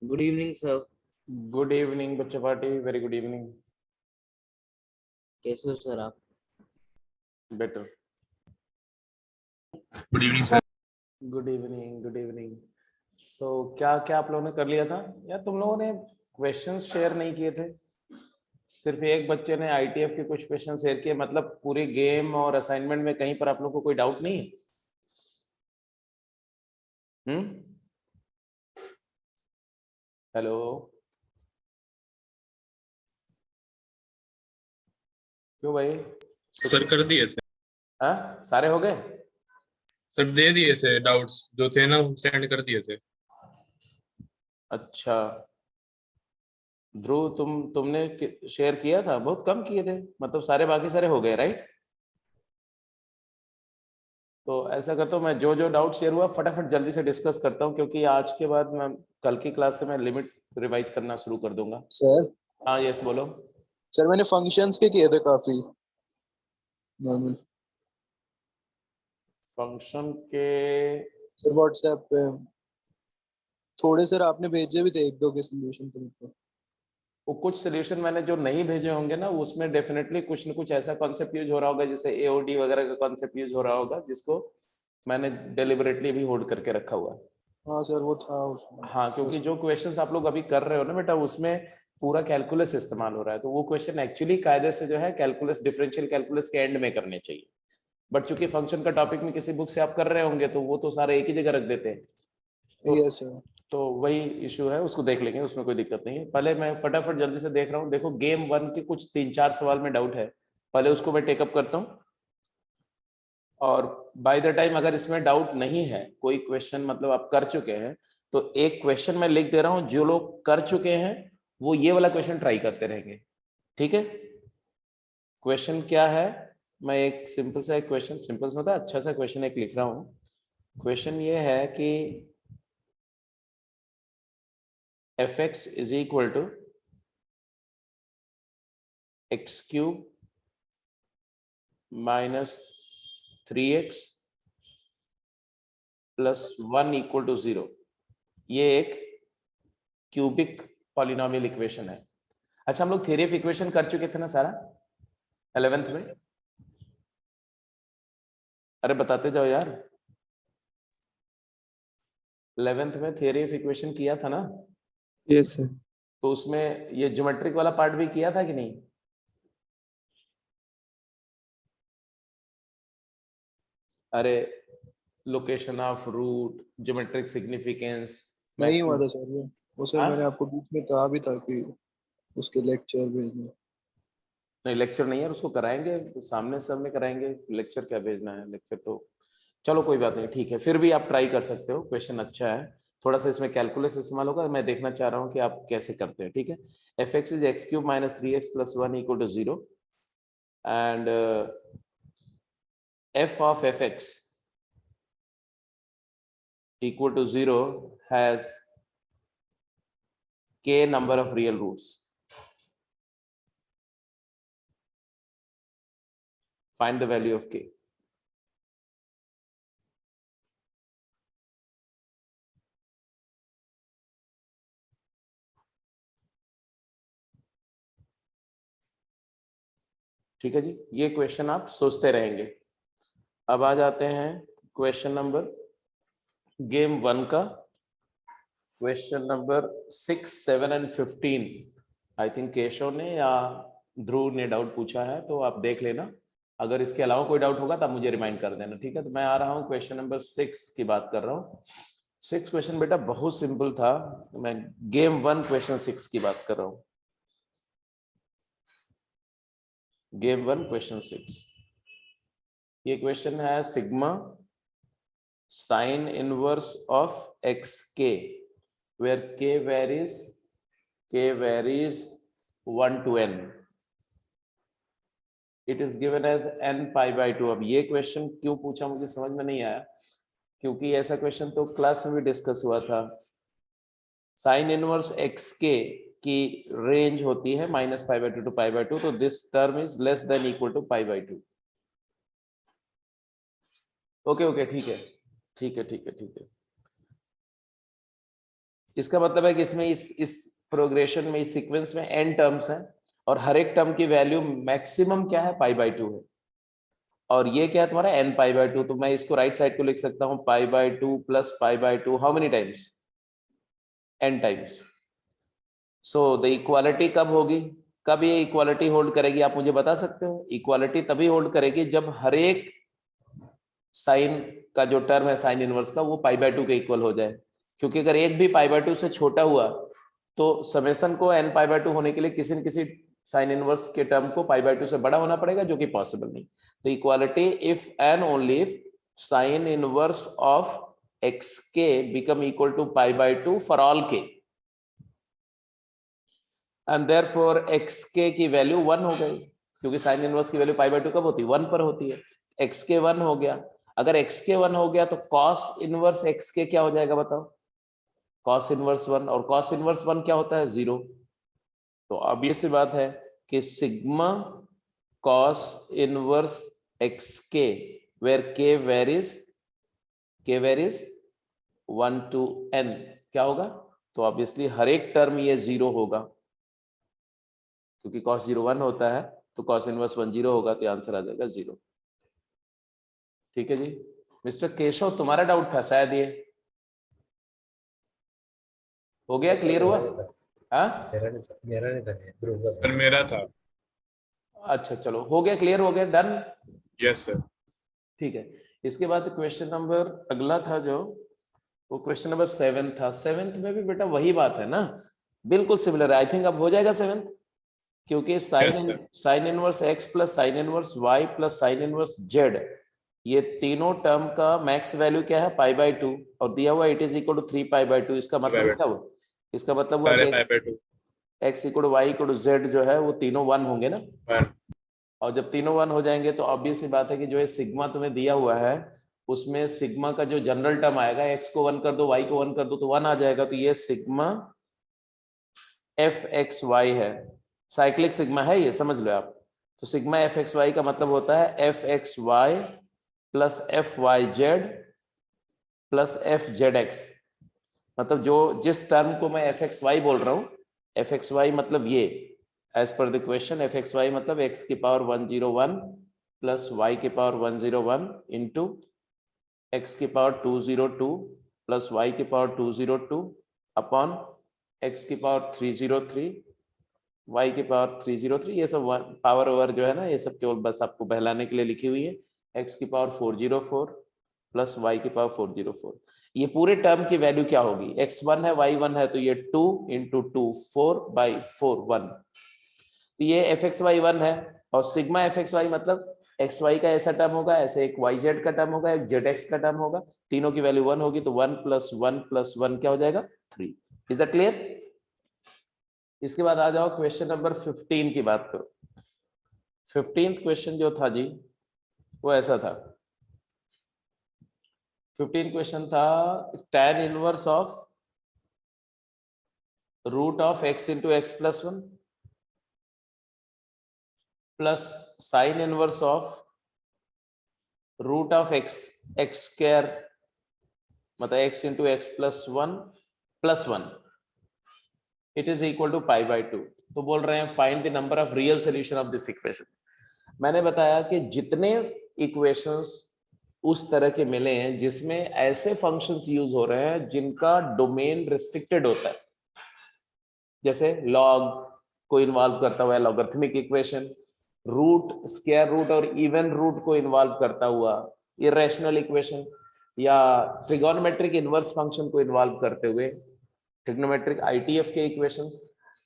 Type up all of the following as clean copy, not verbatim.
Good evening sir. Good evening बच्चा party, very good evening. कैसे हो सर आप? Better. Good evening sir. Good evening, good evening. So क्या क्या आप लोगों ने कर लिया था यार? तुम लोगों ने क्वेश्चंस शेयर नहीं किए थे। सिर्फ एक बच्चे ने आईटीएफ के कुछ क्वेश्चन शेयर किए। मतलब पूरे गेम और असाइनमेंट में कहीं पर आप लोगों को कोई डाउट नहीं है? हेलो, क्यों भाई? सर कर दिए थे। हाँ, सारे हो गए? सर दे दिए थे, डाउट्स जो थे ना सेंड कर दिए थे। अच्छा ध्रुव, तुमने शेयर किया था? बहुत कम किए थे, मतलब सारे बाकी सारे हो गए, राइट? तो ऐसा करता हूँ, मैं जो जो डाउट शेयर हुआ फटाफट जल्दी से डिस्कस करता हूँ, क्योंकि आज के बाद मैं कल की क्लास से मैं लिमिट रिवाइज करना शुरू कर दूंगा। सर हाँ यस बोलो। सर मैंने फंक्शंस के किए थे काफी नॉर्मल। फंक्शन के सर व्हाट्सएप पे थोड़े सर आपने भेजे भी थे, एक दो के सॉल्यूशन तो मुझको। वो कुछ सोल्यूशन मैंने जो नहीं भेजे होंगे ना, उसमें डेफिनेटली कुछ न कुछ ऐसा कॉन्सेप्ट यूज हो रहा होगा, जैसे एओडी वगैरह का कॉन्सेप्ट यूज हो रहा होगा, जिसको मैंने डेलिबरेटली भी होल्ड करके रखा हुआ है। हाँ सर वो था उसमें। हाँ, क्योंकि जो क्वेश्चंस आप लोग अभी कर रहे हो ना बेटा, उसमें पूरा कैलकुलस इस्तेमाल हो रहा है, तो वो क्वेश्चन एक्चुअली कायदे से जो है कैलकुलस, डिफरेंशियल कैलकुलस के एंड में करने चाहिए। बट चूंकि फंक्शन का टॉपिक में किसी बुक से आप कर रहे होंगे, तो वो तो सारे एक ही जगह रख देते हैं। तो यस सर। तो वही इशू है, उसको देख लेंगे, उसमें कोई दिक्कत नहीं है। पहले मैं फटाफट जल्दी से देख रहा हूँ। देखो गेम 1 के कुछ 3-4 सवाल में डाउट है, पहले उसको मैं टेकअप करता हूँ। और बाय द टाइम अगर इसमें डाउट नहीं है, कोई क्वेश्चन मतलब आप कर चुके हैं, तो एक क्वेश्चन मैं लिख दे रहा हूँ, जो लोग कर चुके हैं वो ये वाला क्वेश्चन ट्राई करते रहेंगे, ठीक है? क्वेश्चन क्या है? मैं एक सिंपल सा एक क्वेश्चन, सिंपल सा मतलब अच्छा सा क्वेश्चन एक लिख रहा हूँ। क्वेश्चन ये है कि fx is equal to x cube minus 3x plus 1 equal to 0। ये एक क्यूबिक पॉलिनोमियल इक्वेशन है। अच्छा, हम लोग थ्योरी ऑफ इक्वेशन कर चुके थे ना सारा 11th में? अरे बताते जाओ यार, 11th में थ्योरी ऑफ इक्वेशन किया था ना? Yes sir. तो उसमें ये ज्योमेट्रिक वाला पार्ट भी किया था कि नहीं? अरे location of root, geometric significance, नहीं हुआ मैक्सिमम। था सर वो सर हाँ मैंने आपको बीच में कहा भी था कि उसके लेक्चर भेजना। नहीं, लेक्चर नहीं है, उसको कराएंगे तो सामने सामने कराएंगे। लेक्चर क्या भेजना है? लेक्चर तो चलो कोई बात नहीं, ठीक है। फिर भी आप ट्राई कर सकते हो, क्वेश्चन अच्छा है। थोड़ा सा इसमें कैलकुलस इस्तेमाल होगा, मैं देखना चाह रहा हूँ कि आप कैसे करते हैं, ठीक है? F x is x cube minus 3x plus 1 equal to 0 and f of fx equal to 0 has k number of real roots. Find the value of k. ठीक है जी, ये क्वेश्चन आप सोचते रहेंगे। अब आ जाते हैं क्वेश्चन नंबर गेम 1 का, question number 6, 7 and 15। I think Keshav ने या ध्रुव ने डाउट पूछा है, तो आप देख लेना। अगर इसके अलावा कोई डाउट होगा तो आप मुझे रिमाइंड कर देना, ठीक है? तो मैं आ रहा हूँ क्वेश्चन नंबर 6 की बात कर रहा हूँ। 6 क्वेश्चन बेटा बहुत सिंपल था। मैं गेम 1 क्वेश्चन 6 की बात कर रहा हूँ। गेम 1 क्वेश्चन 6, ये क्वेश्चन है sigma sine inverse of x के where k varies 1 to n. It is given as n pi by 2। अब ये क्वेश्चन क्यों पूछा मुझे समझ में नहीं आया, क्योंकि ऐसा क्वेश्चन तो क्लास में भी डिस्कस हुआ था। साइन इनवर्स एक्स के की रेंज होती है minus pi by 2 to pi by 2, तो this term is less than equal to pi by 2। Okay okay, ठीक है ठीक है ठीक है ठीक है। इसका मतलब है कि इसमें इस प्रोग्रेशन में, इस सीक्वेंस में n टर्म्स हैं और हर एक टर्म की वैल्यू मैक्सिमम क्या है, π/2 है, और ये क्या है तुम्हारा n π/2। तो मैं इसको राइट साइड को लिख सकता हूँ π/2 plus π/2, how many times, n times. So the equality कब होगी, कब ये इक्वालिटी होल्ड करेगी, आप मुझे बता सकते हो? इक्वालिटी तभी होल्ड करेगी जब हर एक साइन का जो टर्म है साइन इनवर्स का, वो π/2 के इक्वल हो जाए, क्योंकि अगर एक भी π/2 से छोटा हुआ तो समेशन को n π/2 होने के लिए किसी न किसी साइन इनवर्स के टर्म को π/2 से बड़ा होना पड़ेगा, जो कि पॉसिबल नहीं। तो equality if and only if sine inverse of xk become equal to π/2 for all k, and therefore xk की वैल्यू 1 हो गई, क्योंकि साइन इनवर्स की वैल्यू π/2 कब होती है, 1 पर होती है। xk 1 हो गया, अगर xk 1 हो गया तो cos इनवर्स xk क्या हो जाएगा बताओ, cos इनवर्स 1, और cos इनवर्स 1 क्या होता है, 0। तो ऑब्वियस सी बात है कि sigma cos inverse xk where k varies 1 to n क्या होगा, तो ऑब्वियसली हर एक टर्म ये 0 होगा, क्योंकि cos 0 1 होता है, तो cos इनवर्स 1 0 होगा, तो आंसर आ जाएगा 0। ठीक है जी। मिस्टर केशव, तुम्हारा डाउट था शायद, ये हो गया, क्लियर हुआ? हाँ सर मेरा था। अच्छा चलो, हो गया, क्लियर हो गया, डन। Yes sir. ठीक है, इसके बाद क्वेश्चन नंबर अगला था जो, वो क्वेश्चन नंबर 7 था। 7th में भी बेटा वही बात है ना, बिल्कुल सिमिलर है। आई थिंक अब हो जाएगा 7th, क्योंकि sign inverse x plus sine inverse y plus sine inverse z, ये तीनों टर्म का मैक्स वैल्यू क्या है, π/2, और दिया हुआ इट इज इक्वल टू 3π/2। इसका मतलब क्या हुआ, इसका मतलब हुआ कि x equal to y equal to z जो है वो तीनों 1 होंगे ना, और जब तीनों 1 हो जाएंगे तो ऑब्वियस सी बात है कि जो ये सिग्मा तुम्हें दिया हुआ है उसमें सिग्मा का जो जनरल टर्म आएगा, x को 1 कर दो, y को 1 कर दो तो 1 आ जाएगा, तो ये सिग्मा fxy है, साइक्लिक सिग्मा है ये, समझ लो आप। तो सिग्मा fxy का मतलब होता है fxy plus fyz plus fzx, मतलब जो जिस टर्म को मैं fxy बोल रहा हूँ, fxy मतलब ये, as per the question fxy मतलब x की पावर 101 प्लस y की पावर 101 इंटू x की पावर 202 प्लस y की पावर 202 अपॉन x की पावर 303 y की पावर 303, ये सब पावर ओवर जो है ना, ये सब केवल बस आपको बहलाने के लिए लिखी हुई है। x की पावर 404 प्लस y की पावर 404, ये पूरे टर्म की वैल्यू क्या होगी, x1 है y1 है, तो ये 2 इंटू 2 4/4 1, तो ये fxy1 है। और सिग्मा fxy मतलब xy का ऐसा टर्म होगा, ऐसे एक yz का टर्म होगा, एक zx का टर्म होगा, तीनों की वैल्यू 1 होगी, तो 1 प्लस 1 प्लस 1 क्या हो जाएगा, 3। Is that clear? इसके बाद आ जाओ क्वेश्चन नंबर 15 की बात करो। 15th क्वेश्चन जो था जी वो ऐसा था, 15 क्वेश्चन था tan inverse of root of x into x plus 1 plus sine inverse of root of x square मतलब x into x plus 1 it is equal to π/2। तो बोल रहे हैं find the number of real solution of this equation. मैंने बताया कि जितने equations उस तरह के मिले हैं जिसमें ऐसे फंक्शंस यूज हो रहे हैं जिनका डोमेन रिस्ट्रिक्टेड होता है, जैसे लॉग को इन्वॉल्व करता हुआ logarithmic equation, root, square root और इवन रूट को इन्वॉल्व करता हुआ इरेशनल इक्वेशन, या ट्रिगोनोमेट्रिक इनवर्स फंक्शन को इन्वॉल्व करते हुए ट्रिग्नोमेट्रिक ITF के इक्वेशंस,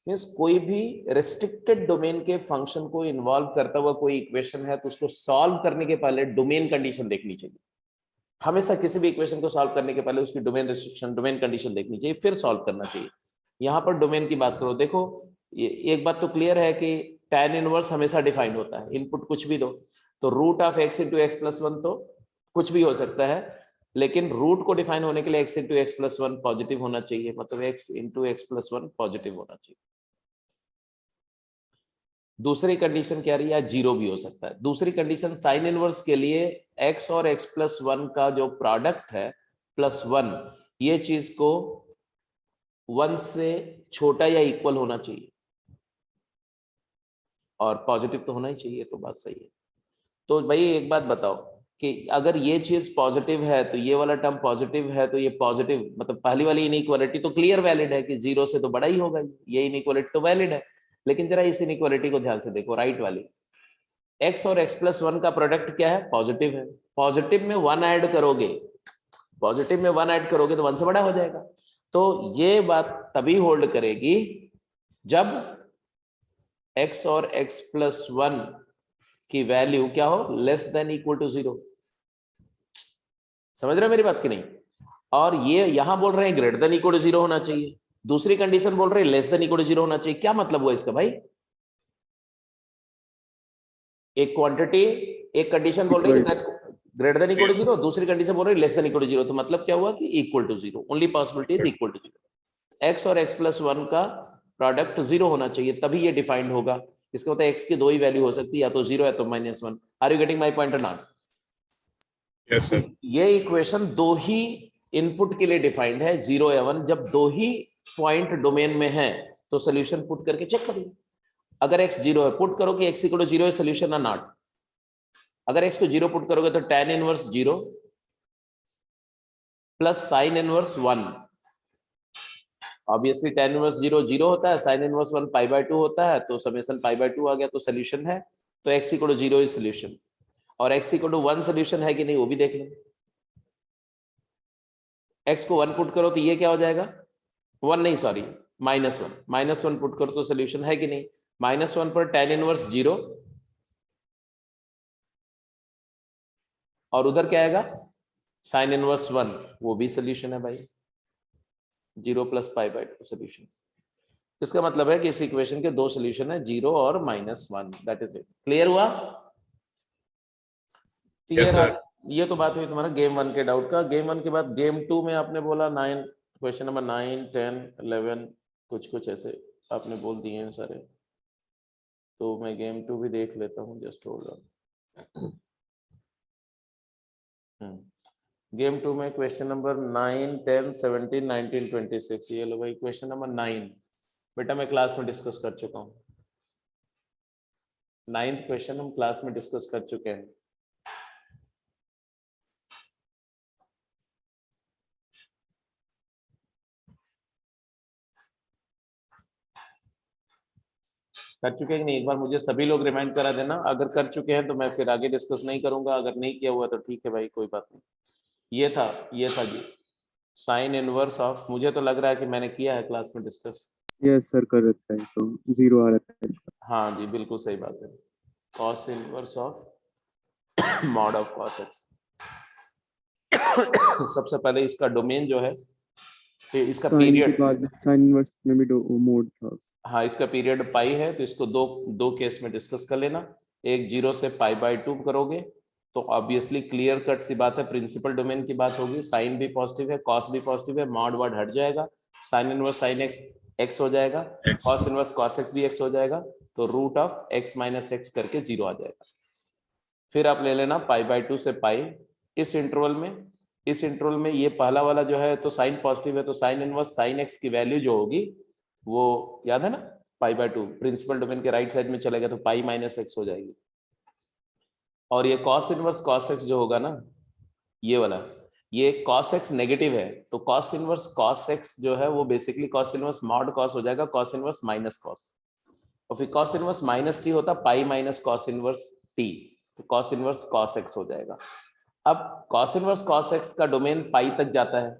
मींस कोई भी रेस्ट्रिक्टेड डोमेन के फंक्शन को इन्वॉल्व करता हुआ कोई इक्वेशन है तो उसको सॉल्व करने के पहले डोमेन कंडीशन देखनी चाहिए। हमेशा किसी भी इक्वेशन को सॉल्व करने के पहले उसकी डोमेन रिस्ट्रिक्शन, डोमेन कंडीशन देखनी चाहिए, फिर सॉल्व करना चाहिए। यहाँ पर डोमेन की बात करो, देखो ये एक बात तो क्लियर है कि tan इनवर्स हमेशा डिफाइंड होता है, इनपुट कुछ भी दो, तो root of x into x plus 1 तो कुछ भी हो सकता है, लेकिन रूट को डिफाइन होने के लिए x into x plus 1 positive होना चाहिए, मतलब x into x plus 1 positive होना चाहिए। दूसरी कंडीशन क्या रही है, जीरो भी हो सकता है। दूसरी कंडीशन साइन इनवर्स के लिए x और x प्लस 1 का जो प्रोडक्ट है प्लस 1, ये चीज को 1 से छोटा या इक्वल होना चाहिए और पॉजिटिव तो होना ही चाहिए, तो बात सही है। तो भाई एक बात बताओ कि अगर ये चीज पॉजिटिव है तो ये वाला टर्म पॉजिटिव है, तो ये पॉजिटिव मतलब पहली वाली इनइक्वालिटी तो क्लियर वैलिड है कि 0 से तो बड़ा ही होगा, ये इनइक्वालिटी तो वैलिड है। लेकिन जरा इस इनइक्वालिटी को ध्यान से देखो, राइट वाली, x और x+1 का प्रोडक्ट क्या है, पॉजिटिव है। पॉजिटिव में 1 ऐड करोगे, पॉजिटिव में 1 ऐड करोगे तो 1 से बड़ा हो जाएगा। तो ये बात तभी होल्ड करेगी जब x और x+1 की वैल्यू क्या हो, लेस देन इक्वल टू 0। समझ रहे हो मेरी बात की नहीं? और ये यहां बोल रहे हैं ग्रेटर देन इक्वल टू 0 होना चाहिए, दूसरी कंडीशन बोल रहे हैं लेस देन इक्वल टू 0 होना चाहिए। क्या मतलब हुआ इसका भाई? एक क्वांटिटी, एक कंडीशन बोल रही है ग्रेटर देन इक्वल टू 0, दूसरी कंडीशन बोल रही है लेस देन इक्वल टू 0, तो मतलब क्या हुआ कि equal to 0, only possibility is equal to 0। x और x+1 का प्रोडक्ट 0 होना चाहिए, तभी ये डिफाइंड होगा। इसका मतलब x की दो ही वैल्यू हो सकती है, या तो 0 या तो -1। Are you getting my point और नॉट? Yes sir. ये इक्वेशन दो ही इनपुट के लिए डिफाइंड है, 0 या 1। जब दो ही पॉइंट डोमेन में है तो सोल्यूशन पुट करके चेक कर लो। अगर x 0 है, पुट करो कि x इक्वल टू 0 है, सोल्यूशन और नॉट। अगर x को 0 पुट करोगे तो tan inverse 0 plus sin inverse 1। Obviously tan inverse 0 0 होता है, sin इनवर्स 1 π/2 होता है, तो समेशन π/2 आ गया, तो सोल्यूशन है। तो x equal to 0 is solution, और x इक्वल टू 1 सोल्यूशन है कि नहीं वो भी देख लो। x को 1 पुट करो तो ये क्या हो जाएगा, 1 नहीं सॉरी -1, -1 पुट करो तो सोल्यूशन है कि नहीं। -1 पर tan इनवर्स 0 और उधर क्या आएगा, sin इनवर्स 1, वो भी सोल्यूशन है भाई, 0 प्लस π/2 सोल्यूशन। इसका मतलब है कि इस इक्वेशन के दो सोल्यूशन है, 0 और -1, दैट इज इट। क्लियर हुआ? तो यस सर। ये तो बात हुई तुम्हारा गेम 1 के डाउट का। गेम 1 के बाद गेम 2 में आपने बोला 9, क्वेश्चन नंबर 9, 10, 11 कुछ कुछ ऐसे आपने बोल दिए हैं सारे। तो मैं गेम 2 भी देख लेता हूँ, जस्ट होल्ड ऑन। गेम 2 में क्वेश्चन नंबर 9, 10, 17, 19, 26। ये लो भाई क्वेश्चन नंबर 9 बेटा मैं क्लास में डिस्कस कर चुका हूँ। 9th क्वेश्चन हम क्लास में डिस्कस कर चुके हैं। कर चुके हैं कि नहीं, एक बार मुझे सभी लोग रिमाइंड करा देना। अगर कर चुके हैं तो मैं फिर आगे डिस्कस नहीं करूंगा, अगर नहीं किया हुआ तो ठीक है भाई, कोई बात नहीं। ये था जी साइन इनवर्स ऑफ, मुझे तो लग रहा है कि मैंने किया है क्लास में डिस्कस। यस सर कर रखा है, तो 0 आ रखा है इसका। हाँ जी बिल्कुल सही बात है, cos inverse of mod of cos x. सबसे पहले इसका डोमेन जो है, इसका साइन के पीरियड, बाद साइन इनवर्स में भी मोड था। हाँ इसका पीरियड पाई है, तो इसको दो केस में डिस्कस कर लेना। एक 0 से π/2 करोगे तो ऑब्वियसली क्लियर कट सी बात है, प्रिंसिपल डोमेन की बात होगी। साइन भी पॉजिटिव है, कॉस भी पॉजिटिव है, मॉड वर्ड हट जाएगा, sine inverse sine x x हो जाएगा, कॉस इनवर्स कॉस एक्स भी एक्स हो जाएगा, तो रूट ऑफ x - x करके 0 आ जाएगा। फिर आप ले लेना π/2 से पाई। इस इंटरवल में ये पहला वाला जो है तो साइन पॉजिटिव है, तो साइन इनवर्स साइन एक्स की वैल्यू जो होगी वो याद है ना, π/2 प्रिंसिपल डोमेन के राइट साइड में चलेगा तो पाई - x हो जाएगी। और ये कॉस इनवर्स कॉस एक्स जो होगा ना, ये वाला, ये कॉस एक्स नेगेटिव है, तो कॉस इनवर्स कॉस एक्स जो है वो basically cos inverse mod cos हो जाएगा, कॉस इनवर्स माइनस कॉस। और फिर कॉस इनवर्स माइनस टी होता pi minus cos inverse T, तो कॉस इनवर्स कॉस एक्स हो जाएगा। अब कॉस इनवर्स कॉस एक्स का डोमेन पाई तक जाता है,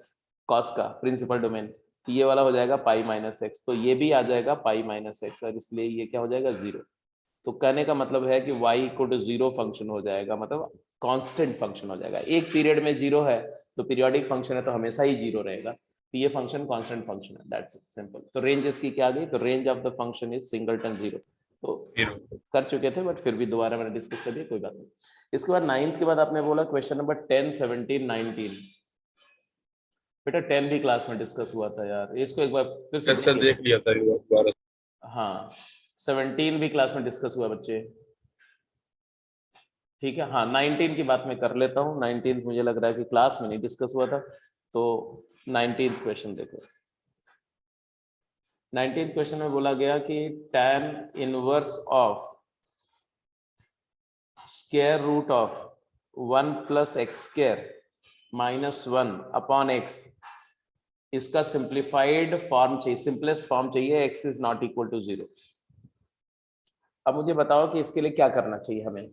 कॉस का प्रिंसिपल डोमेन, तो ये वाला हो जाएगा पाई - x, तो ये भी आ जाएगा पाई - x, और इसलिए ये क्या हो जाएगा 0। तो कहने का मतलब है कि y = 0 फंक्शन हो जाएगा, मतलब कांस्टेंट फंक्शन हो जाएगा। एक पीरियड में 0 है तो पीरियोडिक फंक्शन है तो हमेशा ही 0 रहेगा, तो ये फंक्शन कांस्टेंट फंक्शन है, दैट्स इट, सिंपल। तो रेंज इसकी क्या आ गई, तो range of the function is singleton 0। तो कर चुके थे बट फिर भी दोबारा मैंने डिस्कस कर दिया, कोई बात नहीं। इसके बाद 9th के बाद आपने बोला क्वेश्चन नंबर 10, 17, 19। बेटा 10 भी क्लास में डिस्कस हुआ था यार, इसको एक बार फिर से यस सर देख लिया था दोबारा। हाँ 17 भी क्लास में डिस्कस हुआ बच्चे, ठीक है। हाँ 19 की बात मैं कर लेता हूँ, 19 मुझे लग रहा है कि क्लास में नहीं डिस्कस हुआ था, तो 19 क्वेश्चन देखो। 19 क्वेश्चन में बोला गया कि tan inverse of square root of 1 plus x square minus 1 upon x, इसका सिंप्लीफाइड फॉर्म चाहिए, सिंपलेस्ट फॉर्म चाहिए, x is not equal to 0। अब मुझे बताओ कि इसके लिए क्या करना चाहिए हमें।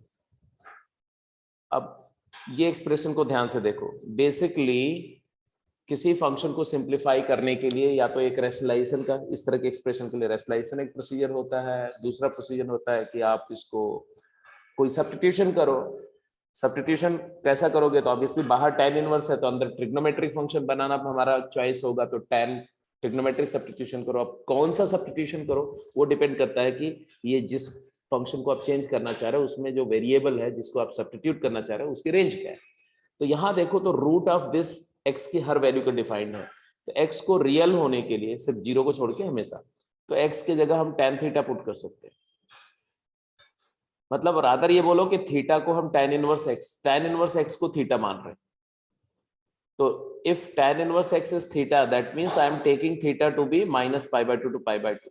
अब ये एक्सप्रेशन को ध्यान से देखो। बेसिकली किसी फंक्शन को सिंप्लीफाई करने के लिए या तो एक रेशनलाइजेशन का, इस तरह के एक्सप्रेशन के लिए रेशनलाइजेशन एक प्रोसीजर होता है, दूसरा प्रोसीजर होता है कि आप इसको कोई सब्स्टिट्यूशन करो। सब्स्टिट्यूशन कैसा करोगे, तो ऑब्वियसली बाहर tan इनवर्स है तो अंदर ट्रिग्नोमेट्रिक फंक्शन बनाना हमारा चॉइस होगा, तो tan ट्रिग्नोमेट्रिक सब्स्टिट्यूशन करो। अब कौन सा सब्स्टिट्यूशन करो वो डिपेंड करता है कि ये जिस फंक्शन को आप चेंज करना चाह रहे हो उसमें जो वेरिएबल है जिसको आप सब्स्टिट्यूट करना चाह रहे हो उसकी रेंज क्या है। तो यहाँ देखो तो रूट ऑफ दिस x की हर वैल्यू को डिफाइंड है, तो x को रियल होने के लिए सिर्फ 0 को छोड़ के हमेशा, तो x की जगह हम tan थीटा पुट कर सकते हैं। मतलब रादर ये बोलो कि थीटा को हम tan इनवर्स x को थीटा मान रहे हैं। तो if tan inverse x is theta, that means I am taking theta to be minus π/2 to π/2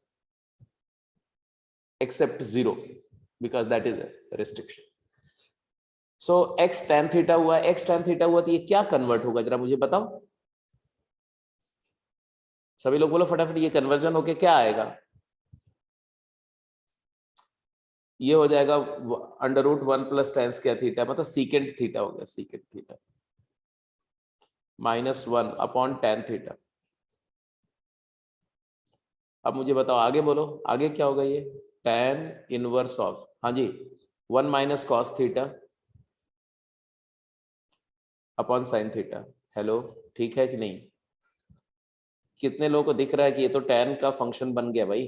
except 0 because that is a restriction. So x tan theta हुआ, x tan theta हुआ, तो ये क्या कन्वर्ट होगा जरा मुझे बताओ। सभी लोग बोलो फटाफट, ये कन्वर्जन होके क्या आएगा। ये हो जाएगा √1 प्लस tan स्क्वायर थीटा, मतलब सीकेंट थीटा हो गया, secant theta -1 upon tan theta. अब मुझे बताओ आगे बोलो, आगे क्या होगा ये tan इनवर्स ऑफ, हाँ जी 1 minus cos theta upon sine theta. Hello, ठीक है कि नहीं? कितने लोगों को दिख रहा है कि ये तो tan का फंक्शन बन गया भाई।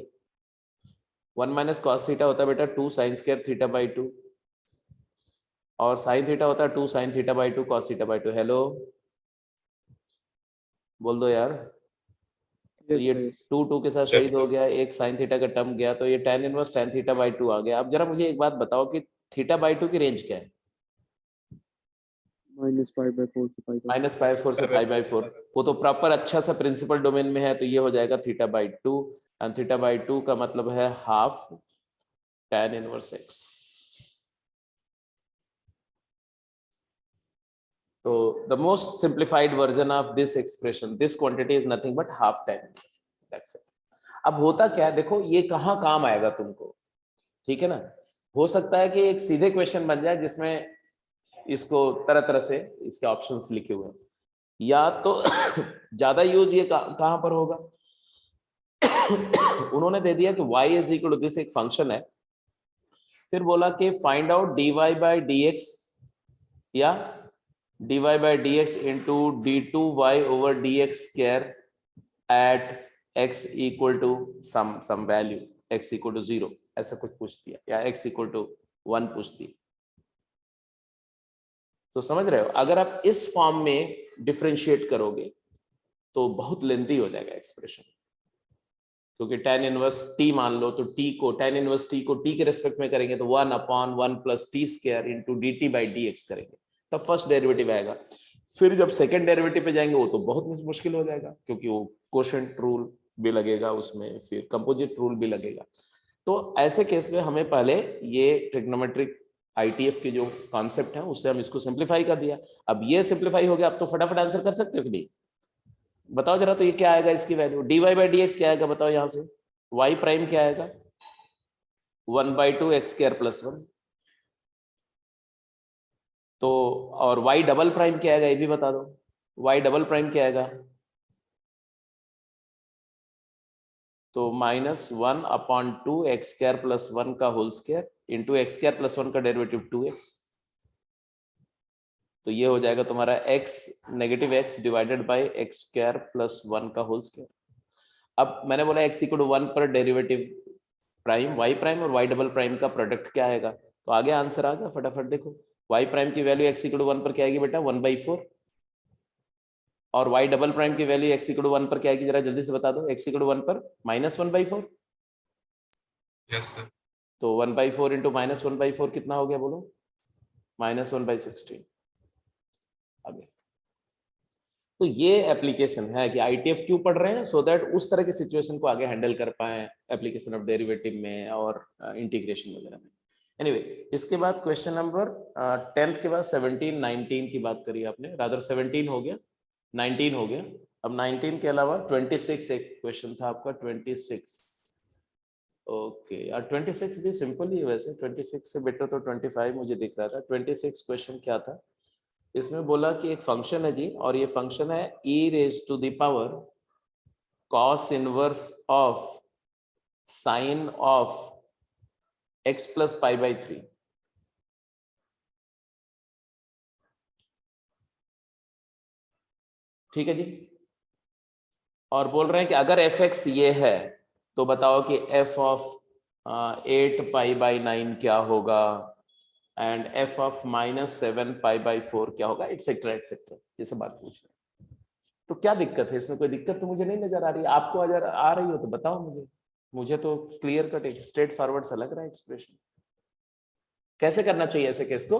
1 माइनस कॉस थीटा होता है बेटा 2 साइन स्क्वायर थीटा बाई 2, और साइन थीटा होता है 2 sine theta by 2 cos theta by 2। Hello बोल दो यार। तो ये 2 के साथ शहीद हो गया, एक साइन थीटा का टर्म गया, तो ये tan inverse tan theta by 2 आ गया। अब जरा मुझे एक बात बताओ कि थीटा बाई 2 की रेंज क्या है? -π/4 से -π/4 से π/4। वो तो प्रॉपर अच्छा सा प्रिंसिपल डोमेन में है, तो ये हो जाएगा theta by 2, and theta by 2 का मतलब है हाफ tan इनवर्स x। तो the most simplified version of this expression, this quantity is nothing but half tan inverse, that's it. अब होता क्या है देखो, ये कहाँ काम आएगा तुमको, ठीक है ना। हो सकता है कि एक सीधे क्वेश्चन बन जाए जिसमें इसको तरह तरह से इसके ऑप्शंस लिखे हुए हैं, या तो ज्यादा यूज ये कहां पर होगा। उन्होंने दे दिया कि y is equal to this, एक फंक्शन है, फिर बोला कि find out dy by dx या dy by dx into d2y over dx square at x equal to some value, x equal to 0 ऐसा कुछ पूछ दिया, या x इक्वल टू 1 पूछ दिया। तो समझ रहे हो, अगर आप इस फॉर्म में डिफरेंशिएट करोगे तो बहुत लेंथी हो जाएगा एक्सप्रेशन, क्योंकि tan इनवर्स t मान लो, तो t को tan इनवर्स t को t के रेस्पेक्ट में करेंगे तो 1 upon 1 plus T square into dt by dx करेंगे, तब फर्स्ट डेरिवेटिव आएगा। फिर जब सेकंड डेरिवेटिव पे जाएंगे वो तो बहुत मुश्किल हो जाएगा, क्योंकि वो कोशेंट रूल भी लगेगा उसमें, फिर कंपोजिट रूल भी लगेगा। तो ऐसे केस में हमें पहले ये ट्रिग्नोमेट्रिक ITF के जो कॉन्सेप्ट है उससे हम इसको सिंप्लीफाई कर दिया। अब ये सिंप्लीफाई हो गया, अब तो फटाफट आंसर कर सकते हो कि नहीं, बताओ जरा। तो ये क्या आएगा, इसकी वैल्यू dy बाई dx क्या आएगा बताओ, यहाँ से y प्राइम क्या आएगा 1/2 x स्क्वायर प्लस 1, तो और y डबल प्राइम क्या आएगा ये भी बता दो, y डबल प्राइम क्या आएगा, तो -1 अपॉन 2 एक्स स्क्वायर प्लस 1 का whole square into x square plus 1 का डेरिवेटिव 2x, तो ये हो जाएगा तुम्हारा x negative x divided by x square plus 1 का होल स्क्वायर। अब मैंने बोला x इक्वल टू 1 पर डेरिवेटिव प्राइम y प्राइम और y डबल प्राइम का प्रोडक्ट क्या आएगा, तो आगे आंसर आ गया फटाफट देखो। y प्राइम की वैल्यू x इक्वल टू 1 पर क्या आएगी बेटा 1/4, और y डबल प्राइम की वैल्यू x इक्वल टू 1 पर क्या आएगी जरा जल्दी से बता दो, x इक्वल टू 1 पर -1/4। Yes sir. तो 1/4 इंटू -1/4 कितना हो गया बोलो, -1/16। आगे तो ये एप्लीकेशन है कि आईटीएफ क्यों पढ़ रहे हैं, सो दैट उस तरह की सिचुएशन को आगे हैंडल कर पाए एप्लीकेशन ऑफ डेरिवेटिव में और इंटीग्रेशन वगैरह में। एनीवे इसके बाद क्वेश्चन नंबर 10th के बाद 17 19 की बात करी आपने, रादर 17 हो गया, 19 हो गया। अब 19 के अलावा 26 एक क्वेश्चन था आपका, 26। ओके यार 26 भी सिंपल ही है वैसे, 26 से बेटर तो 25 मुझे दिख रहा था। 26 क्वेश्चन क्या था, इसमें बोला कि एक फंक्शन है जी, और ये फंक्शन है e raise to the power cos inverse of sine of x plus pi by 3। ठीक है जी, और बोल रहे हैं कि अगर fx ये है तो बताओ कि f ऑफ 8 पाई बाई 9 क्या होगा, and f of -7 pi by 4 क्या होगा, एटसेट्रा एटसेट्रा, ये सब बात पूछ रहे हैं। तो क्या दिक्कत है इसमें, कोई दिक्कत तो मुझे नहीं नजर आ रही, आपको अगर आ रही हो तो बताओ मुझे। मुझे तो क्लियर कट एक स्ट्रेट फॉरवर्ड सा लग रहा है एक्सप्रेशन। कैसे करना चाहिए ऐसे केस को?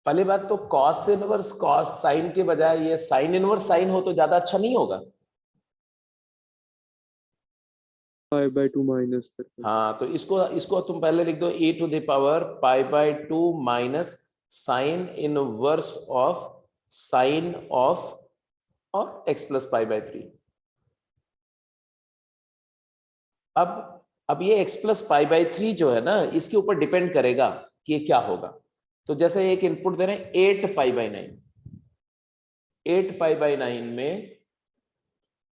पहली बात तो कॉस इनवर्स कॉस साइन के बजाय ये साइन इनवर्स साइन हो तो ज्यादा अच्छा नहीं होगा? पाई बाई 2 माइनस करके। हाँ, तो इसको इसको तुम पहले लिख दो e to the power pi by 2 minus sine inverse of sine of और x प्लस पाई बाई 3। अब ये x प्लस पाई बाई 3 जो है ना, इसके ऊपर डिपेंड करेगा कि ये क्या होगा। तो जैसे एक इनपुट दे रहे हैं 8 पाई बाई 9, 8 पाई बाई 9 में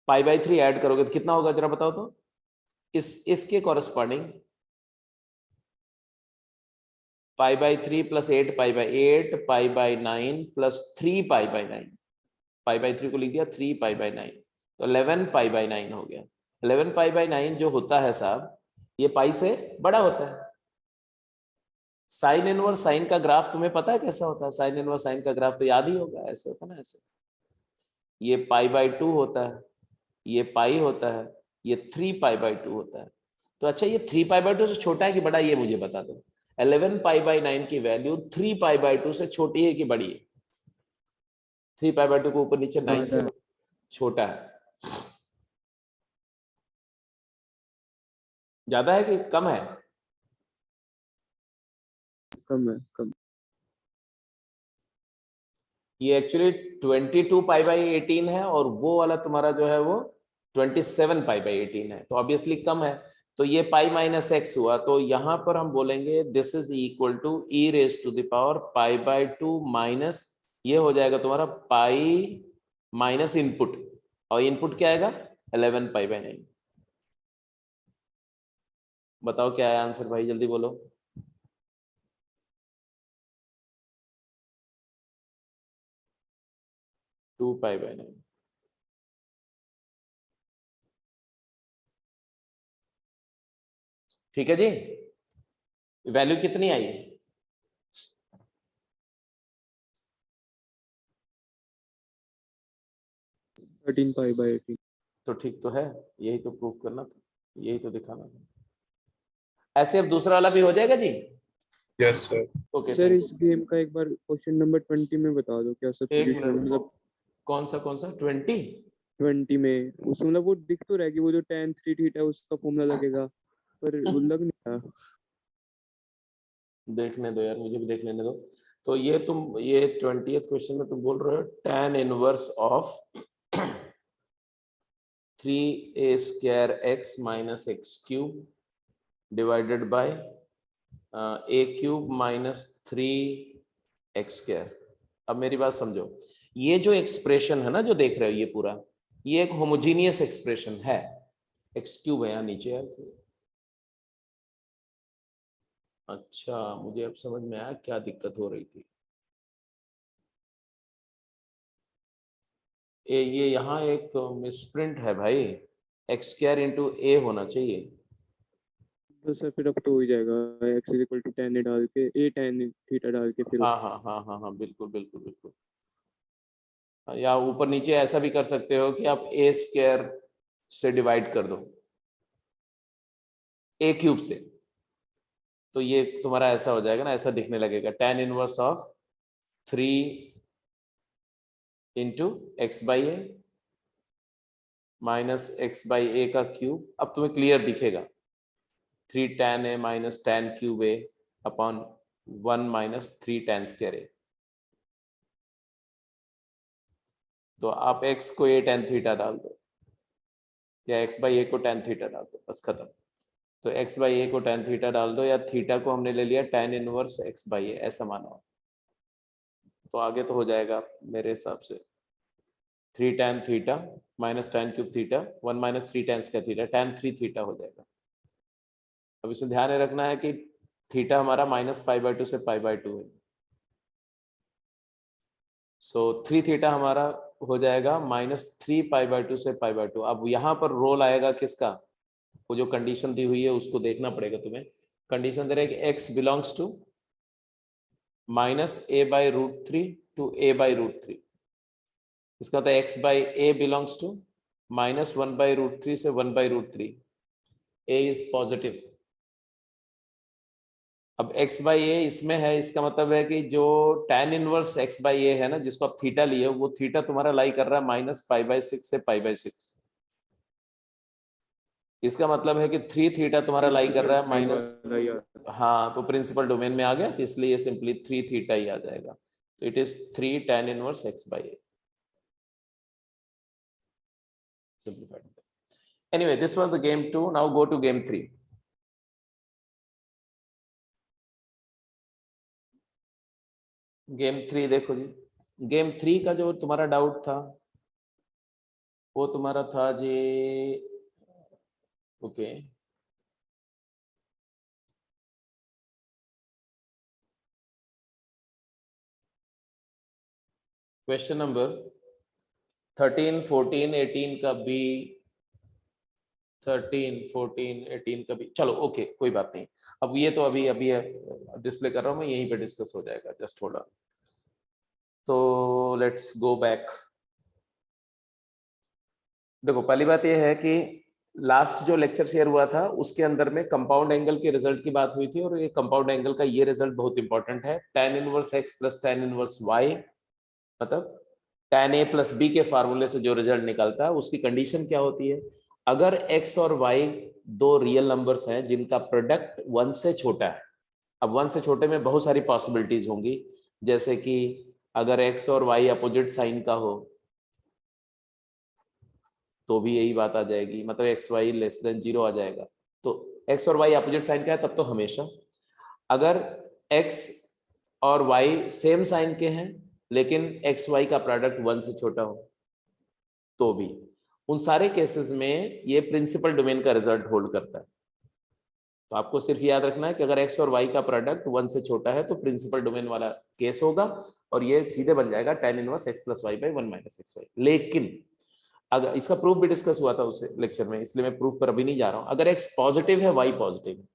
पाई बाई 3 ऐड करोगे तो कितना होगा जरा बताओ तो। इसके corresponding pi by 3 plus 8 pi by 8 pi by 9 plus 3 pi by 9, pi by 3 को लिख दिया 3 पाई बाई 9, तो 11 पाई बाई 9 हो गया। 11 पाई बाई 9 जो होता है साहब, ये पाई से बड़ा होता है। साइन इनवर्स साइन का ग्राफ तुम्हें पता है कैसा होता है? साइन इनवर्स साइन का ग्राफ तो याद ही होगा, ऐसे होता है ना, ऐसे। ये पाई बाई 2 होता है, ये पाई होता है, ये 3 पाई बाई 2 होता है। तो अच्छा, ये 3 पाई बाई 2 से छोटा है कि बड़ा, ये मुझे बता दो। 11 पाई बाई 9 की वैल्यू 3 पाई बाई 2 से छोटी है कि बड़ी है? 3 पाई बाई 2 को ऊपर नीचे 9 से छोटा है। ज्यादा है कि कम है? कम है, कम। ये एक्चुअली 22 पाई बाई 18 है, और वो वाला तुम्हारा जो है वो 27 पाई बाई 18 है, तो ऑब्वियसली कम है। तो ये पाई माइनस एक्स हुआ, तो यहां पर हम बोलेंगे this is equal to e raise to the power pi by 2 minus, ये हो जाएगा तुम्हारा पाई माइनस इनपुट, और इनपुट क्या आएगा 11 पाई बाई 9। बताओ क्या है आंसर भाई, जल्दी बोलो। Two pi by 9। ठीक है जी, वैल्यू कितनी आई? 13 पाई बाई 18। तो ठीक तो है, यही तो प्रूफ करना था, यही तो दिखाना था। ऐसे अब दूसरा वाला भी हो जाएगा जी। Yes sir. ओके सर इस गेम का एक बार क्वेश्चन नंबर 20 में बता दो क्या एक सब्स्टिट्यूशन मिनट, मतलब कौन सा 20? 20 में उसमें मतलब वो दिख तो रहा है कि वो जो tan 3 थीटा है उसका फॉर्मूला लगेगा, पर वो लग नहीं रहा। देखने दो यार, मुझे भी देख लेने दो। तो ये तुम ये 20th क्वेश्चन में तुम बोल रहे हो tan inverse of 3a square x minus x cube divided by a cube minus 3x square. अब मेरी बात समझो, ये जो एक्सप्रेशन है ना जो देख रहे हो ये पूरा, ये एक होमोजीनियस एक्सप्रेशन है। एक्स क्यूब है यहाँ नीचे यार। अच्छा, मुझे अब समझ में आया क्या दिक्कत हो रही थी। ये यहाँ एक मिसप्रिंट है भाई, एक्स स्क्वायर इंटू ए होना चाहिए। तो सर फिर अब तो हो ही जाएगा, x is equal to tan डाल के a tan थीटा डाल के फिर हाँ हाँ हाँ हाँ हाँ, बिल्कुल बिल्कुल बिल्कुल। या ऊपर नीचे ऐसा भी कर सकते हो कि आप ए स्क्वायर से डिवाइड कर दो, ए क्यूब से, तो ये तुम्हारा ऐसा हो जाएगा ना, ऐसा दिखने लगेगा, tan inverse of 3 into x by a minus x by a का क्यूब। अब तुम्हें क्लियर दिखेगा 3 tan a minus tan cube a upon 1 minus 3 tan square a. तो आप x को a tan थीटा डाल दो या x बाई ए को tan थीटा डाल दो, बस खत्म। तो x बाई ए को tan थीटा डाल दो या थीटा को हमने ले लिया tan इनवर्स x बाई ए, ऐसा मानो। तो आगे तो हो जाएगा मेरे हिसाब से 3 tan theta minus tan cube theta 1 minus 3 tan square theta tan 3 theta हो जाएगा। अब इसमें ध्यान रखना है कि थीटा हमारा माइनस π/2 से π/2 है। सो 3 थीटा हमारा हो जाएगा माइनस 3 π/2 से π/2। अब यहाँ पर रोल आएगा किसका, वो जो कंडीशन दी हुई है उसको देखना पड़ेगा तुम्हें। कंडीशन दे रहे हैं कि x belongs to minus a/√3 to a/√3। इसका तो x by a belongs to minus 1/√3 से 1/√3। a is positive. अब x बाई ए इसमें है, इसका मतलब है कि जो tan inverse x by a है ना, जिसको आप थीटा लिए, वो थीटा तुम्हारा लाई कर रहा है माइनस π/6 से π/6। इसका मतलब है कि 3 थीटा तुम्हारा लाई कर रहा है माइनस, हाँ, तो प्रिंसिपल डोमेन में आ गया, तो इसलिए ये सिंपली 3 थीटा ही आ जाएगा। तो it is 3 tan inverse x by A. Simplified. Anyway, this was the game 2. Now go to game 3. Game 3 देखो जी। गेम 3 का जो तुम्हारा डाउट था वो तुम्हारा था जी, ओके, क्वेश्चन नंबर 13, 14, 18 का बी, 13, 14, 18 का बी। चलो ओके, कोई बात नहीं। अब ये तो अभी अभी डिस्प्ले कर रहा हूं मैं, यहीं पे डिस्कस हो जाएगा, जस्ट होल्ड ऑन। तो लेट्स गो बैक। देखो पहली बात ये है कि लास्ट जो लेक्चर शेयर हुआ था उसके अंदर में कंपाउंड एंगल के रिजल्ट की बात हुई थी, और ये कंपाउंड एंगल का ये रिजल्ट बहुत इंपॉर्टेंट है। tan inverse x plus tan inverse y, मतलब tan a प्लस b के फार्मूले से जो रिजल्ट निकलता है उसकी कंडीशन क्या होती है। अगर x और y दो रियल नंबर्स हैं जिनका प्रोडक्ट 1 से छोटा है, अब 1 से छोटे में बहुत सारी पॉसिबिलिटीज होंगी, जैसे कि अगर x और y अपोजिट साइन का हो तो भी यही बात आ जाएगी, मतलब एक्स वाई लेस देन 0 आ जाएगा। तो x और y अपोजिट साइन का है तब तो हमेशा। अगर x और y सेम साइन के हैं लेकिन एक्स वाई का प्रोडक्ट 1 से छोटा हो तो भी, उन सारे केसेस में ये प्रिंसिपल डोमेन का रिजल्ट होल्ड करता है। तो आपको सिर्फ याद रखना है कि अगर x और y का प्रोडक्ट 1 से छोटा है तो प्रिंसिपल डोमेन वाला केस होगा, और ये सीधे बन जाएगा tan inverse x plus y by 1 minus x y. लेकिन अगर इसका प्रूफ भी डिस्कस हुआ था उस लेक्चर में, इसलिए मैं प्रूफ पर अभी नहीं जा रहा हूं। अगर x पॉजिटिव है, y पॉजिटिव है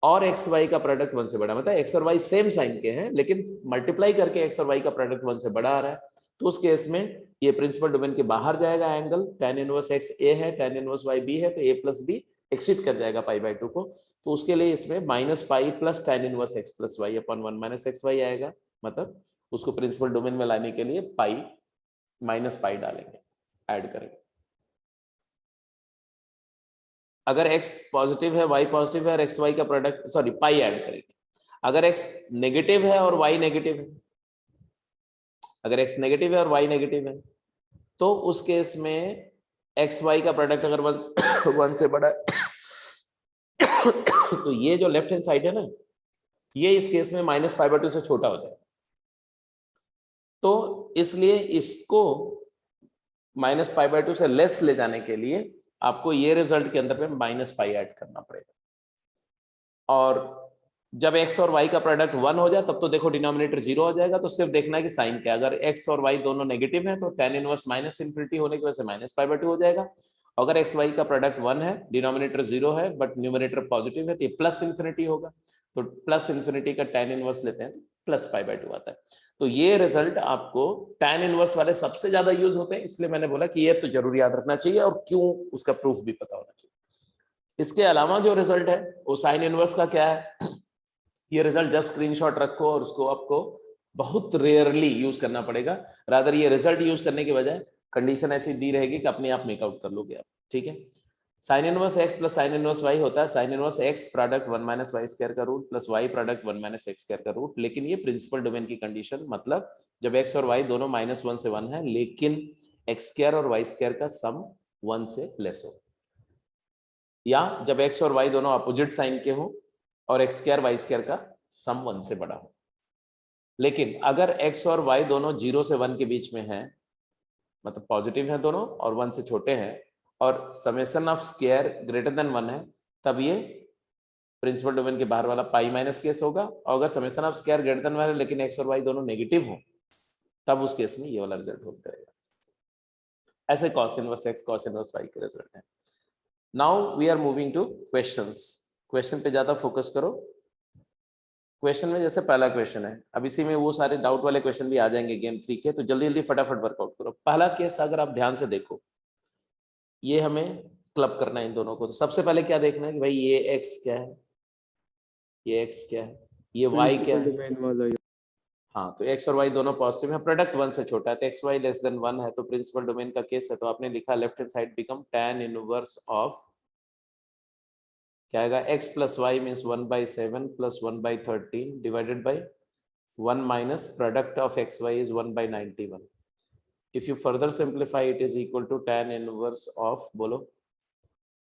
और एक्स वाई का प्रोडक्ट 1 से बड़ा, मतलब एक्स और वाई सेम साइन के हैं लेकिन मल्टीप्लाई करके एक्स और वाई का प्रोडक्ट 1 से बड़ा आ रहा है, तो उस केस में ये प्रिंसिपल डोमेन के बाहर जाएगा angle. tan inverse x a है, tan इनवर्स y b है, तो a प्लस b एक्सिट कर जाएगा π/2 को। तो उसके लिए इसमें minus pi plus tan inverse x plus y upon 1 minus x y आएगा, मतलब उसको प्रिंसिपल डोमेन में लाने के लिए पाई माइनस पाई डालेंगे, ऐड करेंगे। अगर x पॉजिटिव है, y पॉजिटिव है और एक्स वाई का प्रोडक्ट, सॉरी, पाई ऐड करेंगे। अगर x नेगेटिव है और y नेगेटिव है, अगर x नेगेटिव है और y नेगेटिव है, तो उस केस में एक्स वाई का प्रोडक्ट अगर 1 से बड़ा है तो ये जो लेफ्ट हैंड साइड है ना, ये इस केस में माइनस π/2 से छोटा हो जाएगा। तो इसलिए इसको माइनस π/2 से लेस ले जाने के लिए आपको ये रिजल्ट के अंदर में माइनस पाई ऐड करना पड़ेगा। और जब x और y का प्रोडक्ट 1 हो जाए तब तो देखो डिनोमिनेटर 0 हो जाएगा, तो सिर्फ देखना है कि साइन क्या। अगर x और y दोनों नेगेटिव हैं तो tan इनवर्स माइनस इन्फिनिटी होने की वजह से माइनस π/2 हो जाएगा। अगर x y का प्रोडक्ट 1 है, डिनोमिनेटर 0 है बट न्यूमरेटर पॉजिटिव है, तो ये प्लस इन्फिनिटी होगा। तो प्लस इन्फिनिटी का tan इनवर्स लेते हैं तो प्लस π/2 आता है। तो ये रिजल्ट आपको tan इनवर्स वाले सबसे ज्यादा यूज होते हैं, इसलिए मैंने बोला कि ये तो जरूर याद रखना चाहिए और क्यों उसका प्रूफ भी पता होना चाहिए। इसके अलावा जो रिजल्ट है वो साइन इनवर्स का क्या है, ये रिजल्ट जस्ट स्क्रीनशॉट रखो और उसको आपको बहुत रेयरली यूज करना पड़ेगा। रादर ये रिजल्ट यूज करने के बजाय कंडीशन ऐसी दी रहेगी कि अपने आप मेकआउट कर लोगे आप, ठीक है। Sine inverse x plus sine inverse y होता है sine inverse x product 1 minus y square का रूट plus y product 1 minus x square का रूट। लेकिन ये प्रिंसिपल डोमेन की कंडीशन, मतलब जब एक्स और वाई दोनों -1 से 1 है लेकिन एक्स स्क्वायर और वाई स्क्वायर का सम 1 से लेस हो, या जब एक्स और वाई दोनों अपोजिट साइन के हो और एक्स स्क्वायर वाई स्क्वायर का सम 1 से बड़ा हो। लेकिन अगर एक्स और वाई दोनों 0 से 1 के बीच में है, मतलब पॉजिटिव है दोनों और 1 से छोटे हैं, और summation of square greater than 1 है, तब ये प्रिंसिपल डोमेन के बाहर वाला पाई माइनस केस होगा। और अगर summation of square greater than 1 है लेकिन एक्स और वाई दोनों नेगेटिव हो, तब उस केस में ये वाला रिजल्ट होता रहेगा। ऐसे cos inverse x cos inverse y के रिजल्ट है। Now we are moving to questions. Question पे ज्यादा फोकस करो। क्वेश्चन में जैसे पहला क्वेश्चन है, अब इसी में वो सारे डाउट वाले क्वेश्चन भी आ जाएंगे गेम 3 के, तो जल्दी जल्दी फटाफट वर्कआउट करो। पहला केस अगर आप ध्यान से देखो, ये हमें क्लब करना है इन दोनों को। तो सबसे पहले क्या देखना है कि भाई ये x क्या है, ये x क्या है, ये y क्या है। डोमेन वाला ये। हाँ, तो x और y दोनों पॉजिटिव है, प्रोडक्ट 1 से छोटा है, तो एक्स वाई लेस देन 1 है, तो प्रिंसिपल डोमेन का केस है। तो आपने लिखा left hand side become tan inverse of, क्या आएगा, x plus y means 1/7 plus 1/13 divided by 1 minus product of x y is 1/91। If you further simplify it is equal to tan inverse of, बोलो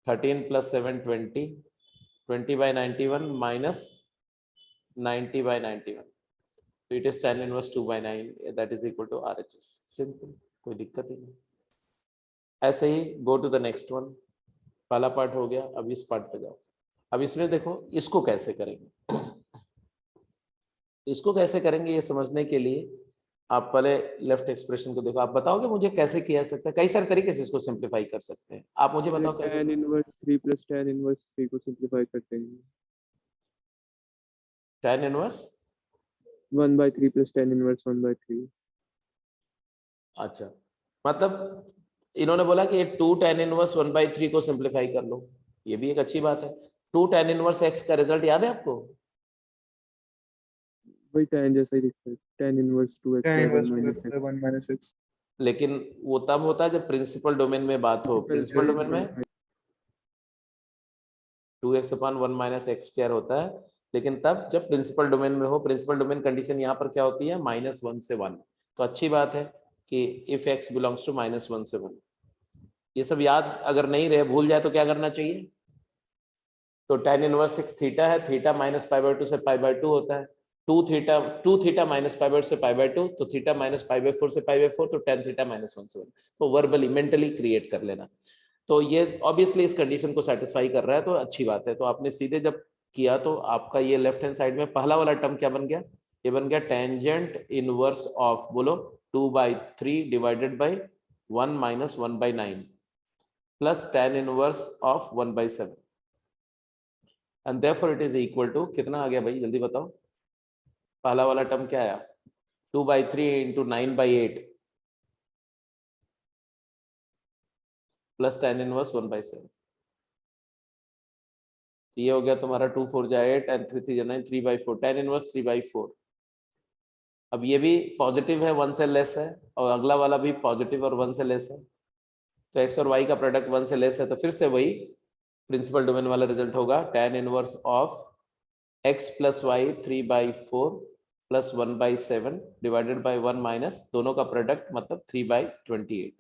13 plus 7 20, 20/91 minus 90/91, तो it is tan inverse 2/9, that is equal to RHS। Simple, कोई दिक्कत ही नहीं। ऐसे ही go to the next one. पहला part हो गया, अब इस पार्ट पे जाओ। अब इसमें देखो इसको कैसे करेंगे। इसको कैसे करेंगे ये समझने के लिए आप पहले लेफ्ट एक्सप्रेशन को देखो। आप बताओगे मुझे कैसे किया जा सकता है? कई सारे तरीके से इसको सिंप्लीफाई कर सकते हैं, आप मुझे बताओ कैसे। tan inverse 3 plus tan inverse 3 को सिंपलीफाई करते हैं। tan inverse 1/3 plus tan inverse 1/3। अच्छा, मतलब इन्होंने बोला कि 2 tan इनवर्स 1/3 को सिंप्लीफाई कर लो, ये भी एक अच्छी बात है। 2 tan इनवर्स x का रिजल्ट याद है आपको? वही tan जैसा ही दिखता है, tan inverse 2x tan by 1 inverse minus x। 1 minus x। लेकिन वो तब होता है जब प्रिंसिपल डोमेन में बात हो। प्रिंसिपल डोमेन में 2x/1 माइनस एक्स स्क्वायर होता है, लेकिन तब जब प्रिंसिपल डोमेन में हो। प्रिंसिपल डोमेन कंडीशन यहाँ पर क्या होती है, -1 से 1। तो अच्छी बात है कि इफ x बिलोंग्स टू -1 से 1। ये सब याद अगर नहीं रहे, भूल जाए, तो क्या करना चाहिए? तो tan इनवर्स x थीटा है, थीटा -π/2 से π/2 होता है। 2 थीटा माइनस π/2 से π/2, तो थीटा -π/4 से π/4, तो tan थीटा -1 से 1। तो वर्बली मेंटली क्रिएट कर लेना। तो ये ऑब्वियसली इस कंडीशन को सेटिस्फाई कर रहा है, तो अच्छी बात है। तो आपने सीधे जब किया तो आपका ये लेफ्ट हैंड साइड में पहला वाला टर्म क्या बन गया, ये बन गया टेंजेंट इनवर्स ऑफ, बोलो 2/3 divided by 1 minus 1/9 plus tan inverse of 1/7, and therefore it is equal to, कितना आ गया भाई जल्दी बताओ? पहला वाला टर्म क्या आया, 2/3 इंटू 9/8 प्लस tan इनवर्स 1/7। ये हो गया तुम्हारा 2 4 जा 8 एंड 3 3 जा 9, 3/4, tan इनवर्स 3/4। अब ये भी पॉजिटिव है, 1 से लेस है, और अगला वाला भी पॉजिटिव और 1 से लेस है। तो x और y का प्रोडक्ट 1 से लेस है, तो फिर से वही प्रिंसिपल डोमेन वाला रिजल्ट होगा, tan inverse of x plus y 3/4 plus 1/7 divided by 1 minus दोनों का प्रोडक्ट, मतलब 3/28।